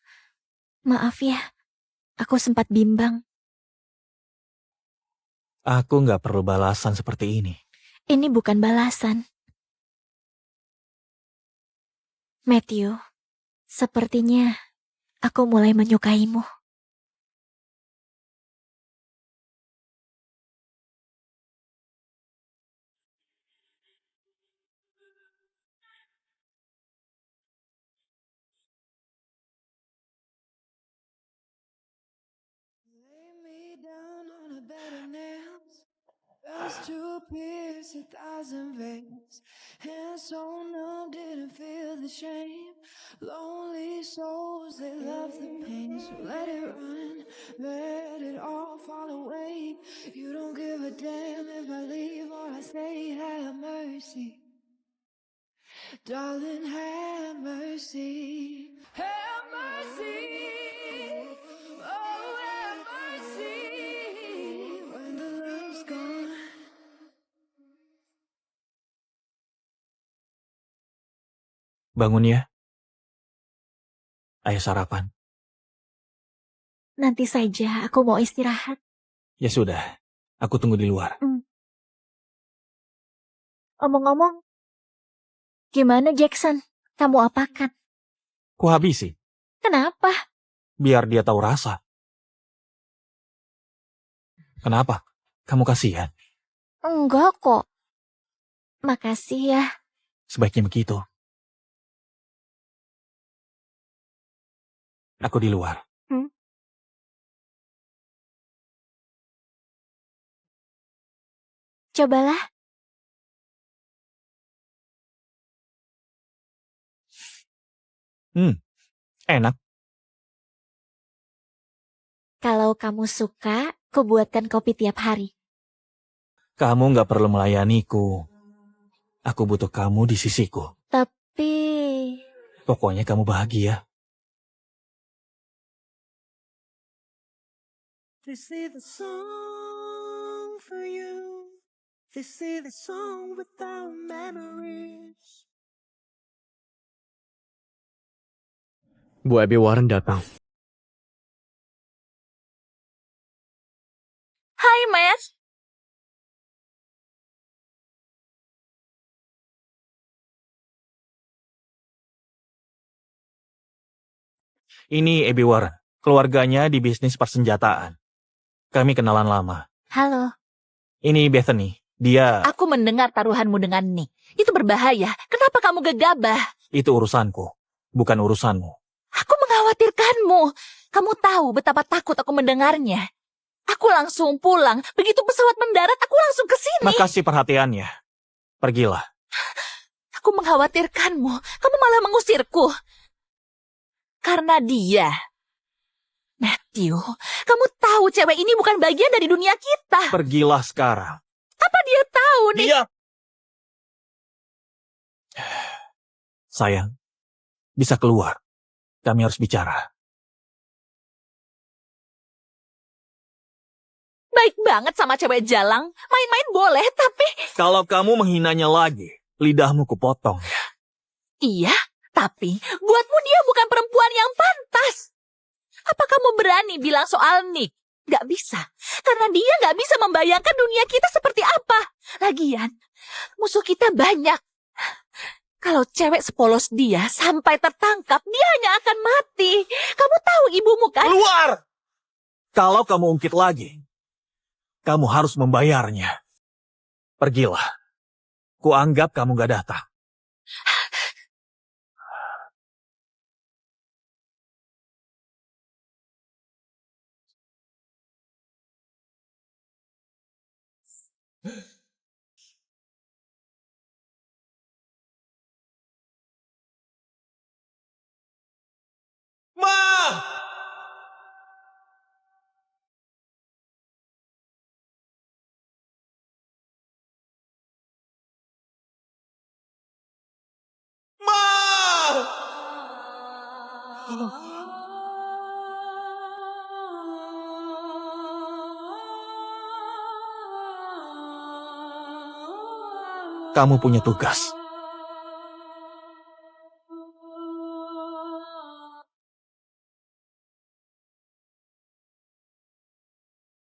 Maaf ya, aku sempat bimbang. Aku nggak perlu balasan seperti ini. Ini bukan balasan. Matthew, sepertinya aku mulai menyukaimu. Lost to pierce 1,000 veins. Hands so numb, didn't feel the shame. Lonely souls, they love the pain. So let it run, let it all fall away. You don't give a damn if I leave or I stay. Have mercy, darling, have mercy. Have mercy, oh have mercy. When the love's gone. Bangun ya. Ayo sarapan. Nanti saja, aku mau istirahat. Ya sudah, aku tunggu di luar. Omong-omong, gimana Jackson? Kamu apakan? Ku habisi, Kenapa? biar dia tahu rasa. Kenapa? Kamu kasihan? Enggak kok. Makasih ya. Sebaiknya begitu. Aku di luar. Cobalah. Enak. Kalau kamu suka, ku buatkan kopi tiap hari. Kamu nggak perlu melayaniku. Aku butuh kamu di sisiku. Tapi... Pokoknya kamu bahagia. This is the song for you. This is the song without memories. Bu Abby Warren datang. Hai, Matt. Ini Abby Warren. Keluarganya di bisnis persenjataan. Kami kenalan lama. Halo. Ini Bethany. Dia... Aku mendengar taruhanmu dengan Nick. Itu berbahaya. Kenapa kamu gegabah? Itu urusanku. Bukan urusanmu. Aku mengkhawatirkanmu. Kamu tahu betapa takut aku mendengarnya. Aku langsung pulang. Begitu pesawat mendarat, aku langsung ke sini. Makasih perhatiannya. Pergilah. Aku mengkhawatirkanmu. Kamu malah mengusirku. Karena dia. Matthew, kamu tahu cewek ini bukan bagian dari dunia kita. Pergilah sekarang. Apa dia tahu, Nick? Dia... Sayang, bisa keluar. Kami harus bicara. Baik banget sama cewek jalang. Main-main boleh, tapi... Kalau kamu menghinanya lagi, lidahmu kupotong. Iya, tapi buatmu dia bukan perempuan yang pantas. Apa kamu berani bilang soal Nick? Gak bisa, karena dia gak bisa membayangkan dunia kita seperti apa. Lagian, musuh kita banyak. Kalau cewek sepolos dia sampai tertangkap, dia hanya akan mati. Kamu tahu ibumu kan? Keluar! Kalau kamu ungkit lagi, kamu harus membayarnya. Pergilah. Kuanggap kamu gak datang. Ma! Kamu punya tugas.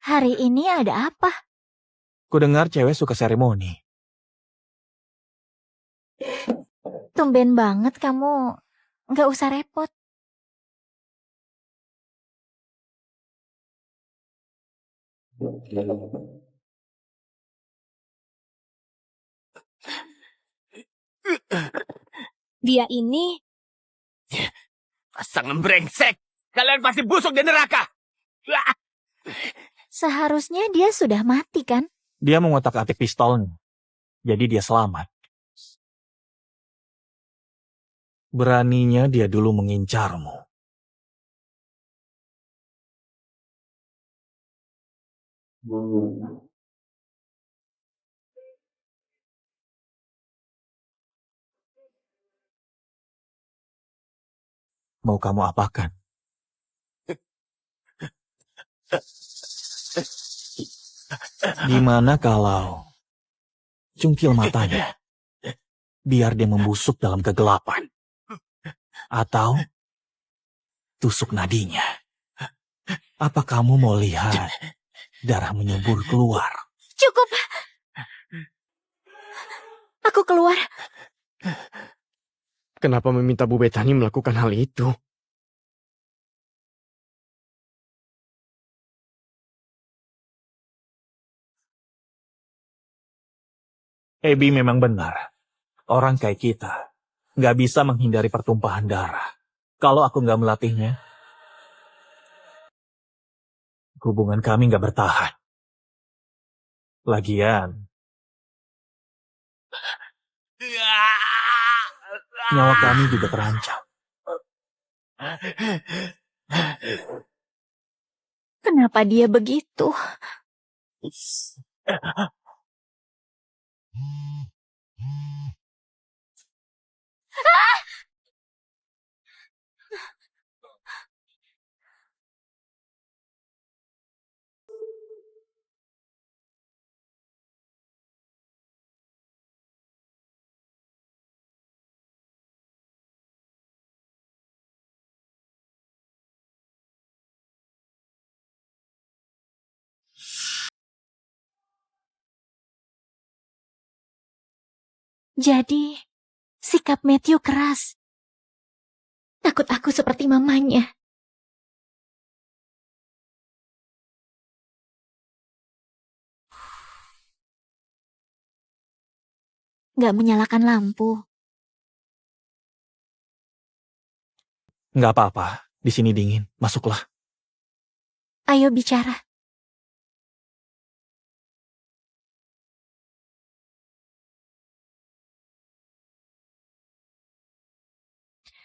Hari ini ada apa? Kudengar cewek suka seremoni. Tumben banget kamu. Nggak usah repot. Dia ini... Pasangan brengsek. Kalian pasti busuk di neraka. Seharusnya dia sudah mati kan? Dia mengotak-atik pistolnya, jadi dia selamat. Beraninya dia dulu mengincarmu. Mau kamu apakan? Gimana kalau cungkil matanya, biar dia membusuk dalam kegelapan? Atau tusuk nadinya? Apa kamu mau lihat darah menyembur keluar? Cukup. Aku keluar. Kenapa meminta Bu Bethany melakukan hal itu? Abby memang benar. Orang kayak kita nggak bisa menghindari pertumpahan darah. Kalau aku nggak melatihnya, hubungan kami nggak bertahan. Lagian, nyawa kami juga terancam. Kenapa dia begitu? Jadi, sikap Matthew keras. Takut aku seperti mamanya. Gak menyalakan lampu. Nggak apa-apa, di sini dingin. Masuklah. Ayo bicara.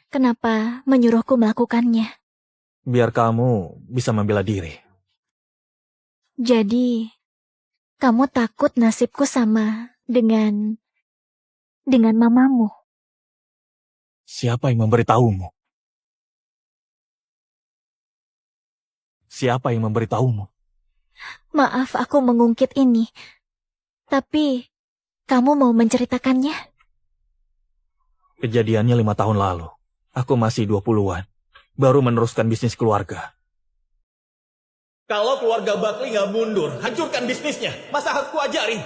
Kenapa menyuruhku melakukannya? Biar kamu bisa membela diri. Jadi, kamu takut nasibku sama dengan mamamu? Siapa yang memberitahumu? Siapa yang memberitahumu? Maaf aku mengungkit ini. Tapi, kamu mau menceritakannya? Kejadiannya 5 tahun lalu. Aku masih 20-an. Baru meneruskan bisnis keluarga. Kalau keluarga Buckley nggak mundur, hancurkan bisnisnya. Masa harus kuajarin?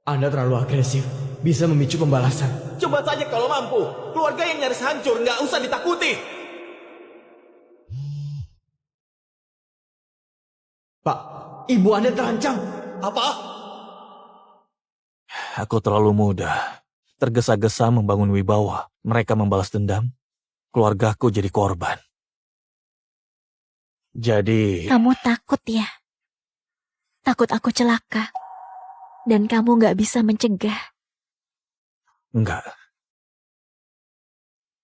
Anda terlalu agresif. Bisa memicu pembalasan. Coba saja kalau mampu. Keluarga yang nyaris hancur nggak usah ditakuti. Pak, ibu Anda terancam. Apa? Aku terlalu muda. Tergesa-gesa membangun wibawa. Mereka membalas dendam. Keluargaku jadi korban. Jadi... Kamu takut ya? Takut aku celaka. Dan kamu gak bisa mencegah. Enggak.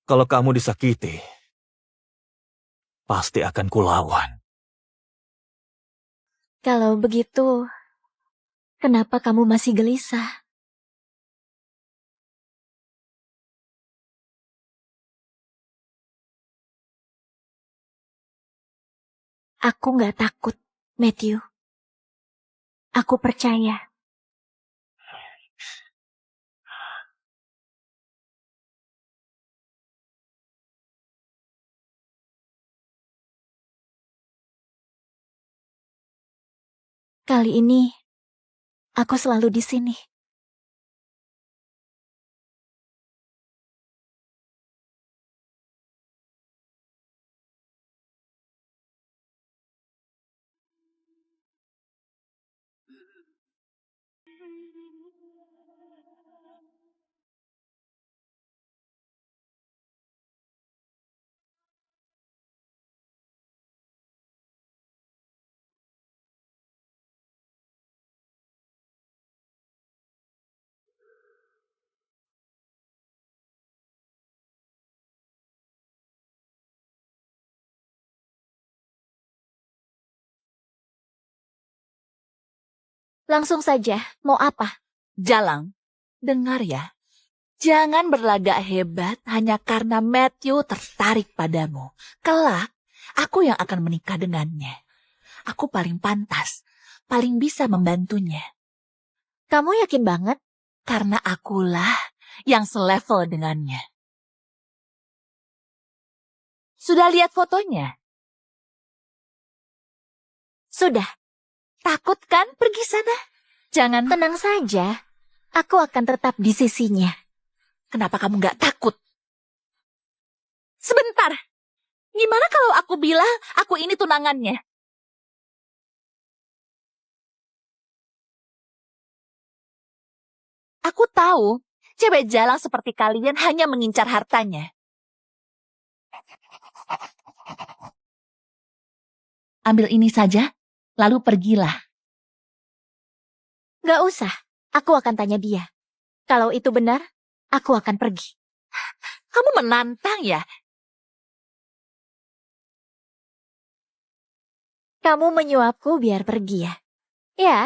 Kalau kamu disakiti, pasti akan kulawan. Kalau begitu, kenapa kamu masih gelisah? Aku gak takut, Matthew. Aku percaya. Kali ini, aku selalu di sini. Langsung saja, mau apa? Jalang, dengar ya. Jangan berlagak hebat hanya karena Matthew tertarik padamu. Kelak, aku yang akan menikah dengannya. Aku paling pantas, paling bisa membantunya. Kamu yakin banget? Karena akulah yang selevel dengannya. Sudah lihat fotonya? Sudah, Takut kan pergi sana? Jangan. tenang saja. Aku akan tetap di sisinya. Kenapa kamu nggak takut? Sebentar. Gimana kalau aku bilang aku ini tunangannya? Aku tahu, cewek jalang seperti kalian hanya mengincar hartanya. Ambil ini saja, lalu pergilah. Gak usah, aku akan tanya dia. Kalau itu benar, aku akan pergi. Kamu menantang ya? Kamu menyuapku biar pergi ya? Ya,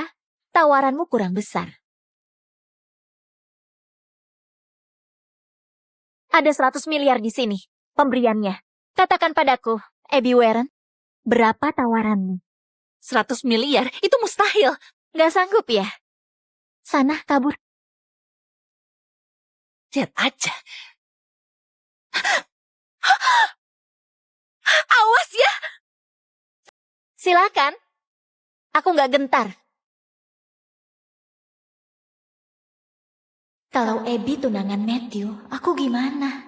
tawaranmu kurang besar. Ada 100 miliar di sini, pemberiannya. Katakan padaku, Abby Warren, berapa tawaranmu? 100 miliar? Itu mustahil. Gak sanggup ya? Sana, kabur. Lihat aja. Awas ya! Silakan. Aku gak gentar. Kalau Abby tunangan Matthew, aku gimana?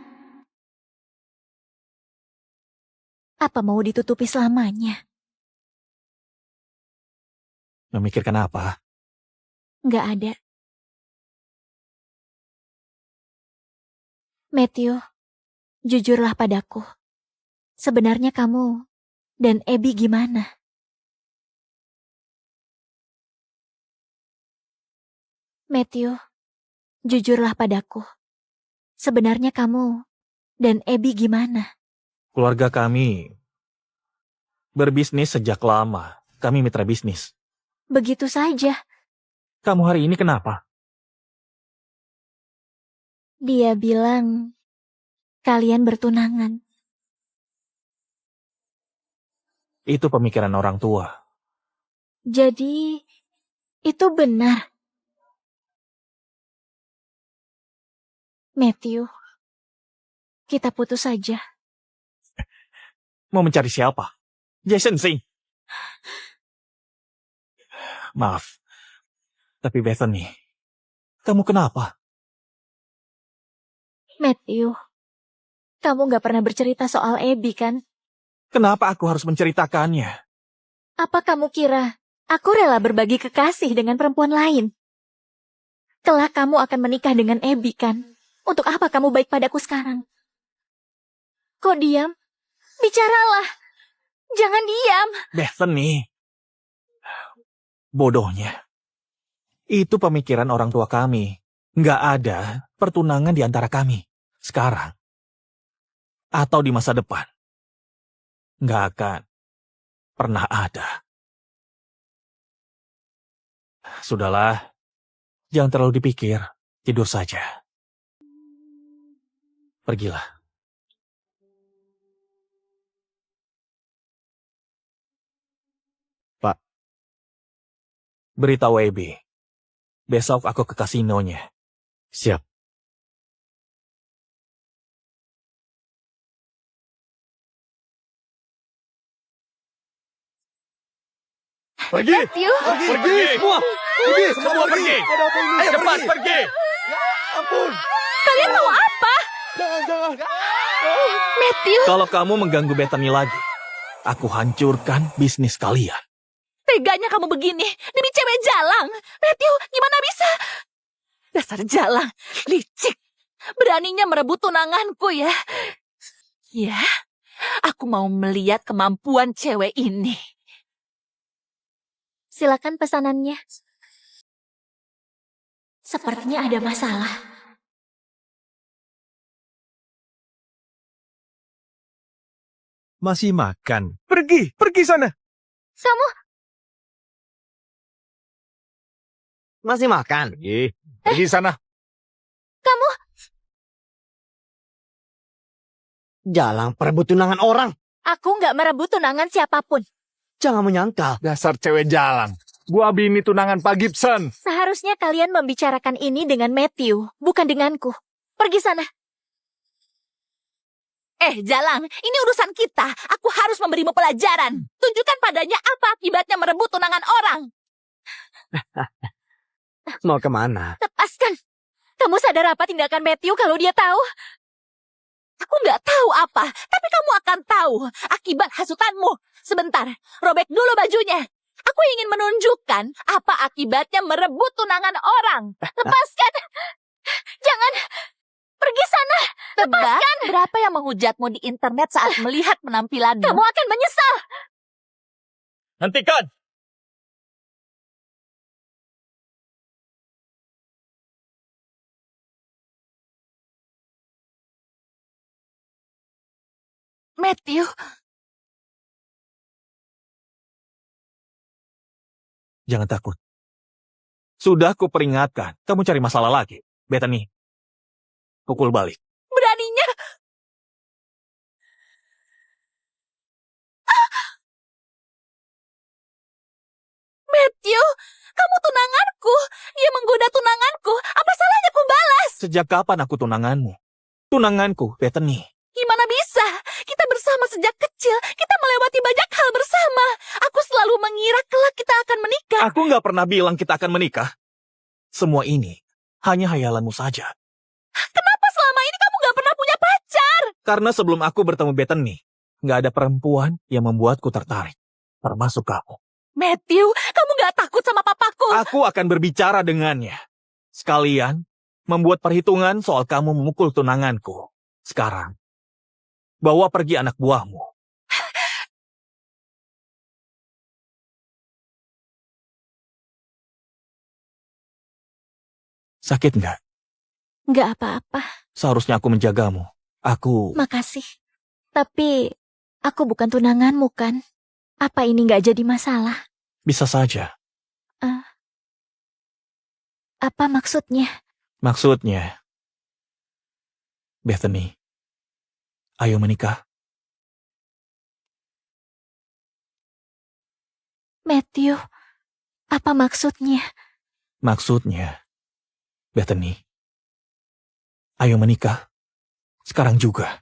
Apa mau ditutupi selamanya? Memikirkan apa? Gak ada. Matthew, jujurlah padaku. Sebenarnya kamu dan Abby gimana? Matthew, jujurlah padaku. Sebenarnya kamu dan Abby gimana? Keluarga kami berbisnis sejak lama. Kami mitra bisnis. Begitu saja. Kamu hari ini kenapa? Dia bilang kalian bertunangan. Itu pemikiran orang tua. Jadi, itu benar. Matthew, kita putus saja. Mau mencari siapa? Jason Singh. Maaf. Tapi Bethany, kamu kenapa? Matthew, kamu gak pernah bercerita soal Abby kan? Kenapa aku harus menceritakannya? Apa kamu kira aku rela berbagi kekasih dengan perempuan lain? Kelak kamu akan menikah dengan Abby kan? Untuk apa kamu baik padaku sekarang? Kok diam? Bicaralah. Jangan diam. Bethany. Bodohnya. Itu pemikiran orang tua kami. Nggak ada pertunangan di antara kami. Sekarang. Atau di masa depan. Nggak akan pernah ada. Sudahlah. Jangan terlalu dipikir. Tidur saja. Pergilah. Pak. Beritahu Abby. Besok aku ke kasinonya. Siap. Pergi! Matthew, Pergi semua! Pergi! Semua pergi! Ada apa ini? Ayo cepat pergi! Ampun! Kalian mau apa? Jangan! Matthew, Kalau kamu mengganggu Bethany lagi, aku hancurkan bisnis kalian. teganya kamu begini demi cewek jalang. Matthew, gimana bisa? Dasar jalang, licik. Beraninya merebut tunanganku ya. Ya, aku mau melihat kemampuan cewek ini. silakan pesanannya. Sepertinya ada masalah. Masih makan. Pergi sana. Kamu Masih makan? Pergi sana. Kamu, Jalang perebut tunangan orang. aku nggak merebut tunangan siapapun. Jangan menyangkal. Dasar cewek jalang. Gua Abi ini tunangan Pak Gibson. Seharusnya kalian membicarakan ini dengan Matthew, bukan denganku. Pergi sana. Jalang, ini urusan kita. Aku harus memberimu pelajaran. Tunjukkan padanya apa akibatnya merebut tunangan orang. Mau kemana? Lepaskan. Kamu sadar apa tindakan Matthew kalau dia tahu? Aku nggak tahu apa, tapi kamu akan tahu akibat hasutanmu. Sebentar, robek dulu bajunya. Aku ingin menunjukkan apa akibatnya merebut tunangan orang. Lepaskan. Jangan. Pergi sana. Lepaskan. Berapa yang menghujatmu di internet saat melihat penampilanmu? Kamu akan menyesal. Hentikan! Matthew, Jangan takut. Sudah kuperingatkan, kamu cari masalah lagi. Bethany, pukul balik. beraninya. Matthew, kamu tunanganku. Dia menggoda tunanganku. Apa salahnya ku balas? Sejak kapan aku tunanganmu? Tunanganku, Bethany. Gimana bisa? Kita bersama sejak kecil. Kita melewati banyak hal bersama. Aku selalu mengira kelak kita akan menikah. Aku nggak pernah bilang kita akan menikah. Semua ini hanya hayalanmu saja. Kenapa selama ini kamu gak pernah punya pacar? Karena sebelum aku bertemu Bethany, nggak ada perempuan yang membuatku tertarik. Termasuk kamu. Matthew, kamu gak takut sama papaku? Aku akan berbicara dengannya. Sekalian, membuat perhitungan soal kamu memukul tunanganku. Sekarang, bawa pergi anak buahmu. Sakit nggak? Nggak apa-apa. Seharusnya aku menjagamu. Aku... Makasih. Tapi, aku bukan tunanganmu kan? Apa ini nggak jadi masalah? Bisa saja. Apa maksudnya? Maksudnya, Bethany, ayo menikah. Matthew, apa maksudnya? Maksudnya, Bethany, ayo menikah. Sekarang juga.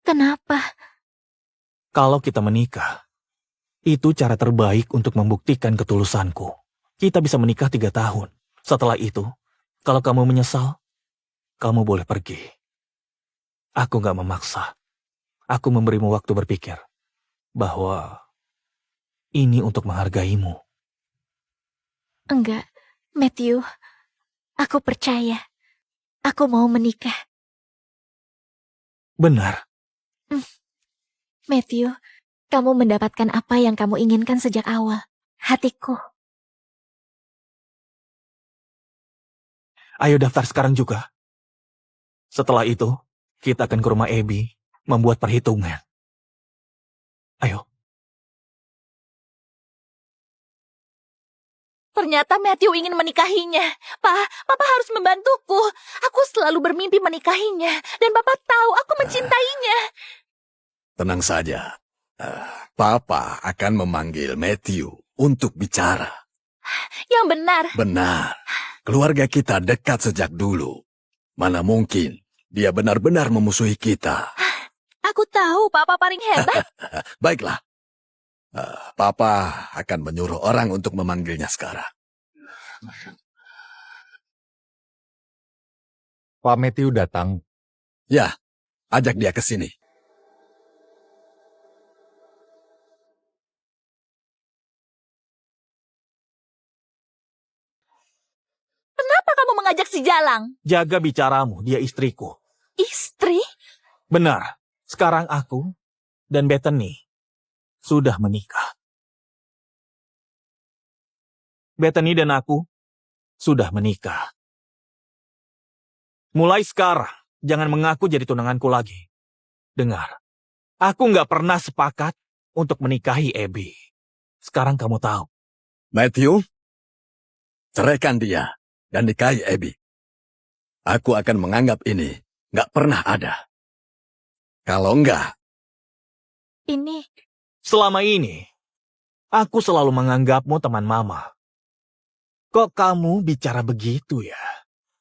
Kenapa? Kalau kita menikah, itu cara terbaik untuk membuktikan ketulusanku. Kita bisa menikah 3 tahun. Setelah itu, kalau kamu menyesal, kamu boleh pergi. Aku gak memaksa. Aku memberimu waktu berpikir bahwa ini untuk menghargaimu. Enggak, Matthew. Aku percaya. Aku mau menikah. Benar. Matthew, kamu mendapatkan apa yang kamu inginkan sejak awal. Hatiku. Ayo daftar sekarang juga. Setelah itu, kita akan ke rumah Abby membuat perhitungan. Ayo. Ternyata Matthew ingin menikahinya. Papa harus membantuku. Aku selalu bermimpi menikahinya. Dan Papa tahu aku mencintainya. Tenang saja. Papa akan memanggil Matthew untuk bicara. Yang benar. Benar. Keluarga kita dekat sejak dulu. Mana mungkin dia benar-benar memusuhi kita. Aku tahu Papa paling hebat. Baiklah. Papa akan menyuruh orang untuk memanggilnya sekarang. Pak Matthew datang. Ya, ajak dia ke sini. Kenapa kamu mengajak si Jalang? Jaga bicaramu, dia istriku. Istri? Benar, sekarang aku dan Bethany sudah menikah. Bethany dan aku sudah menikah. Mulai sekarang, jangan mengaku jadi tunanganku lagi. Dengar, aku nggak pernah sepakat untuk menikahi Abby. Sekarang kamu tahu. Matthew, ceraikan dia dan nikahi Abby. Aku akan menganggap ini nggak pernah ada. Kalau enggak, Ini, Selama ini, aku selalu menganggapmu teman mama. Kok kamu bicara begitu ya?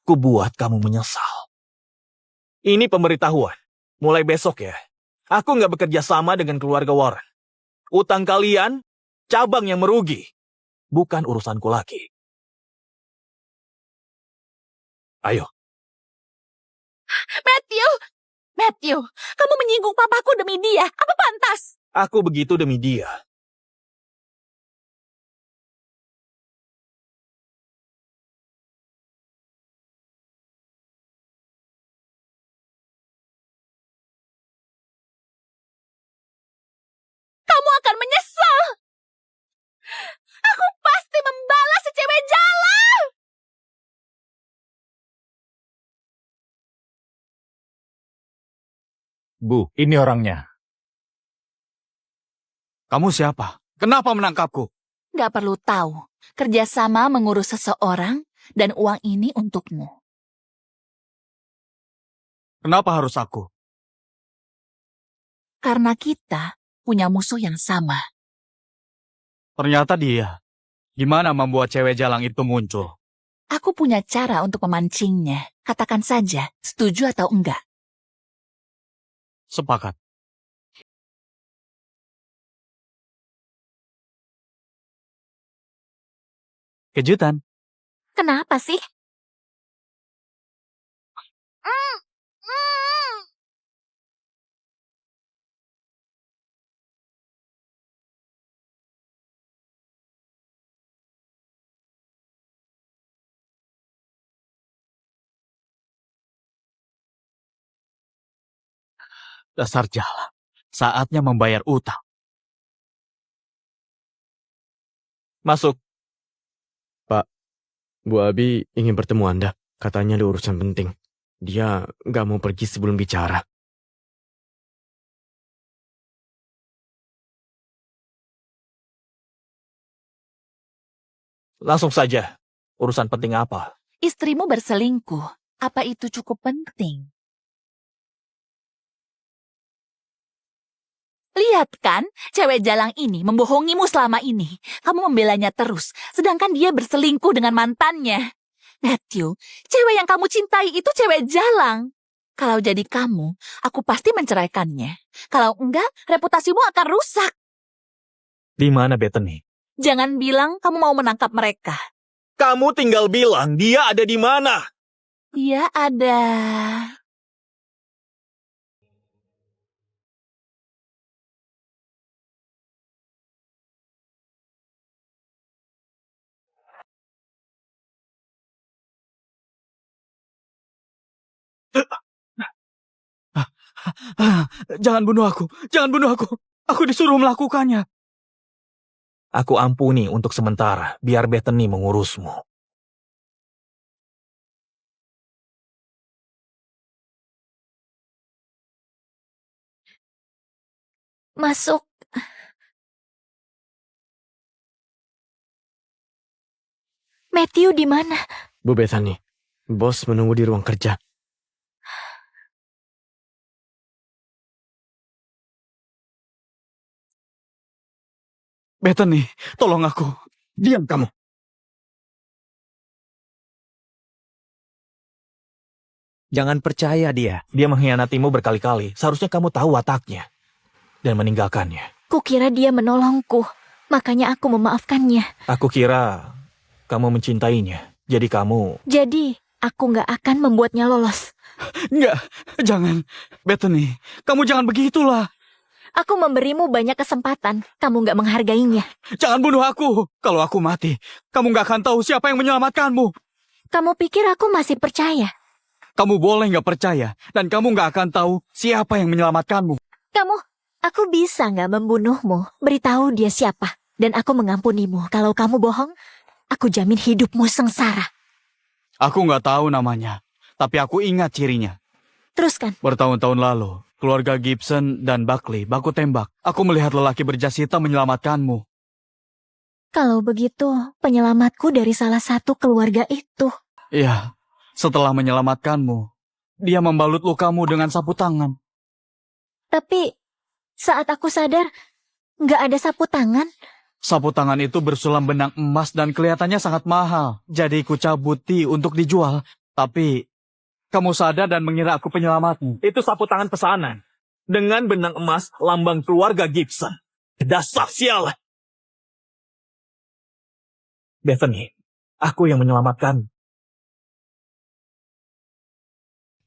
Kubuat kamu menyesal. Ini pemberitahuan. Mulai besok ya. Aku nggak bekerja sama dengan keluarga Warren. Utang kalian, cabang yang merugi. Bukan urusanku lagi. Ayo. Matthew, kamu menyinggung papaku demi dia. Apa pantas? Aku begitu demi dia. Kamu akan menyesal. Aku pasti membalas si cewek jalan. Bu, ini orangnya. Kamu siapa? Kenapa menangkapku? Gak perlu tahu. Kerjasama mengurus seseorang dan uang ini untukmu. Kenapa harus aku? Karena kita punya musuh yang sama. Ternyata dia. Gimana membuat cewek jalang itu muncul? Aku punya cara untuk memancingnya. Katakan saja, setuju atau enggak. Sepakat. Kejutan. kenapa sih? Dasar jalang. Saatnya membayar utang. Masuk. Bu Abi ingin bertemu Anda. Katanya ada urusan penting. Dia nggak mau pergi sebelum bicara. Langsung saja. Urusan penting apa? Istrimu berselingkuh. Apa itu cukup penting? Lihat kan, cewek jalang ini membohongimu selama ini. Kamu membelanya terus, sedangkan dia berselingkuh dengan mantannya. Matthew, cewek yang kamu cintai itu cewek jalang. Kalau jadi kamu, aku pasti menceraikannya. Kalau enggak, reputasimu akan rusak. Di mana Bethany? Jangan bilang kamu mau menangkap mereka. Kamu tinggal bilang dia ada di mana. Dia ada... Jangan bunuh aku. Jangan bunuh aku. Aku disuruh melakukannya. Aku ampuni untuk sementara, biar Bethany mengurusmu. Masuk. Matthew di mana? Bu Bethany, bos menunggu di ruang kerja. Bethany, tolong aku. diam kamu. Jangan percaya dia. Dia mengkhianatimu berkali-kali. Seharusnya kamu tahu wataknya. Dan meninggalkannya. Kukira dia menolongku. Makanya aku memaafkannya. Aku kira kamu mencintainya. Jadi kamu... Jadi, aku nggak akan membuatnya lolos. Enggak, jangan. Bethany, kamu jangan begitulah. Aku memberimu banyak kesempatan. Kamu nggak menghargainya. Jangan bunuh aku. Kalau aku mati, kamu nggak akan tahu siapa yang menyelamatkanmu. Kamu pikir aku masih percaya? Kamu boleh nggak percaya, dan kamu nggak akan tahu siapa yang menyelamatkanmu. Aku bisa nggak membunuhmu? Beritahu dia siapa. Dan aku mengampunimu. Kalau kamu bohong, aku jamin hidupmu sengsara. Aku nggak tahu namanya, tapi aku ingat cirinya. Teruskan. Bertahun-tahun lalu, keluarga Gibson dan Buckley baku tembak. Aku melihat lelaki berjas hitam menyelamatkanmu. Kalau begitu, penyelamatku dari salah satu keluarga itu. Iya, setelah menyelamatkanmu, dia membalut lukamu dengan sapu tangan. Tapi saat aku sadar, nggak ada sapu tangan. Sapu tangan itu bersulam benang emas dan kelihatannya sangat mahal. Jadi ku cabuti untuk dijual. Tapi kamu sadar dan mengira aku penyelamatmu. Itu sapu tangan pesanan. Dengan benang emas lambang keluarga Gibson. Dasar sial. Bethany, aku yang menyelamatkan.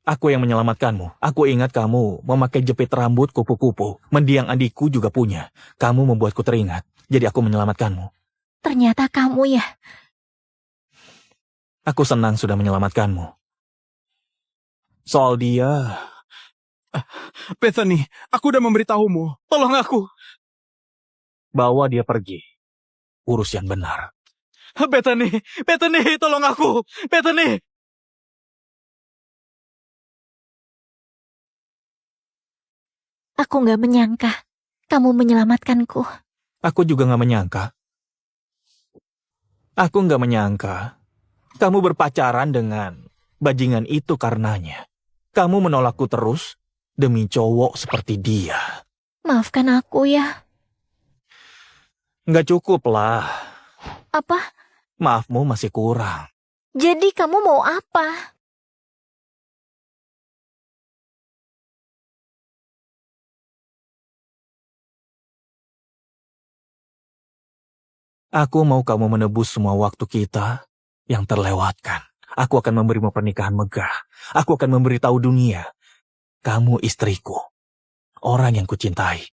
Aku yang menyelamatkanmu. Aku ingat kamu memakai jepit rambut kupu-kupu. Mendiang adikku juga punya. Kamu membuatku teringat. Jadi aku menyelamatkanmu. Ternyata kamu ya. Aku senang sudah menyelamatkanmu. Soal dia... Bethany, aku udah memberitahumu. Tolong aku. Bawa dia pergi. Urus yang benar. Bethany, tolong aku. Bethany. Aku nggak menyangka kamu menyelamatkanku. Aku juga nggak menyangka. Aku nggak menyangka kamu berpacaran dengan bajingan itu karenanya. Kamu menolakku terus demi cowok seperti dia. Maafkan aku ya. Nggak cukup lah. Apa? Maafmu masih kurang. Jadi kamu mau apa? Aku mau kamu menebus semua waktu kita yang terlewatkan. Aku akan memberimu pernikahan megah. Aku akan memberitahu dunia. Kamu istriku. Orang yang kucintai.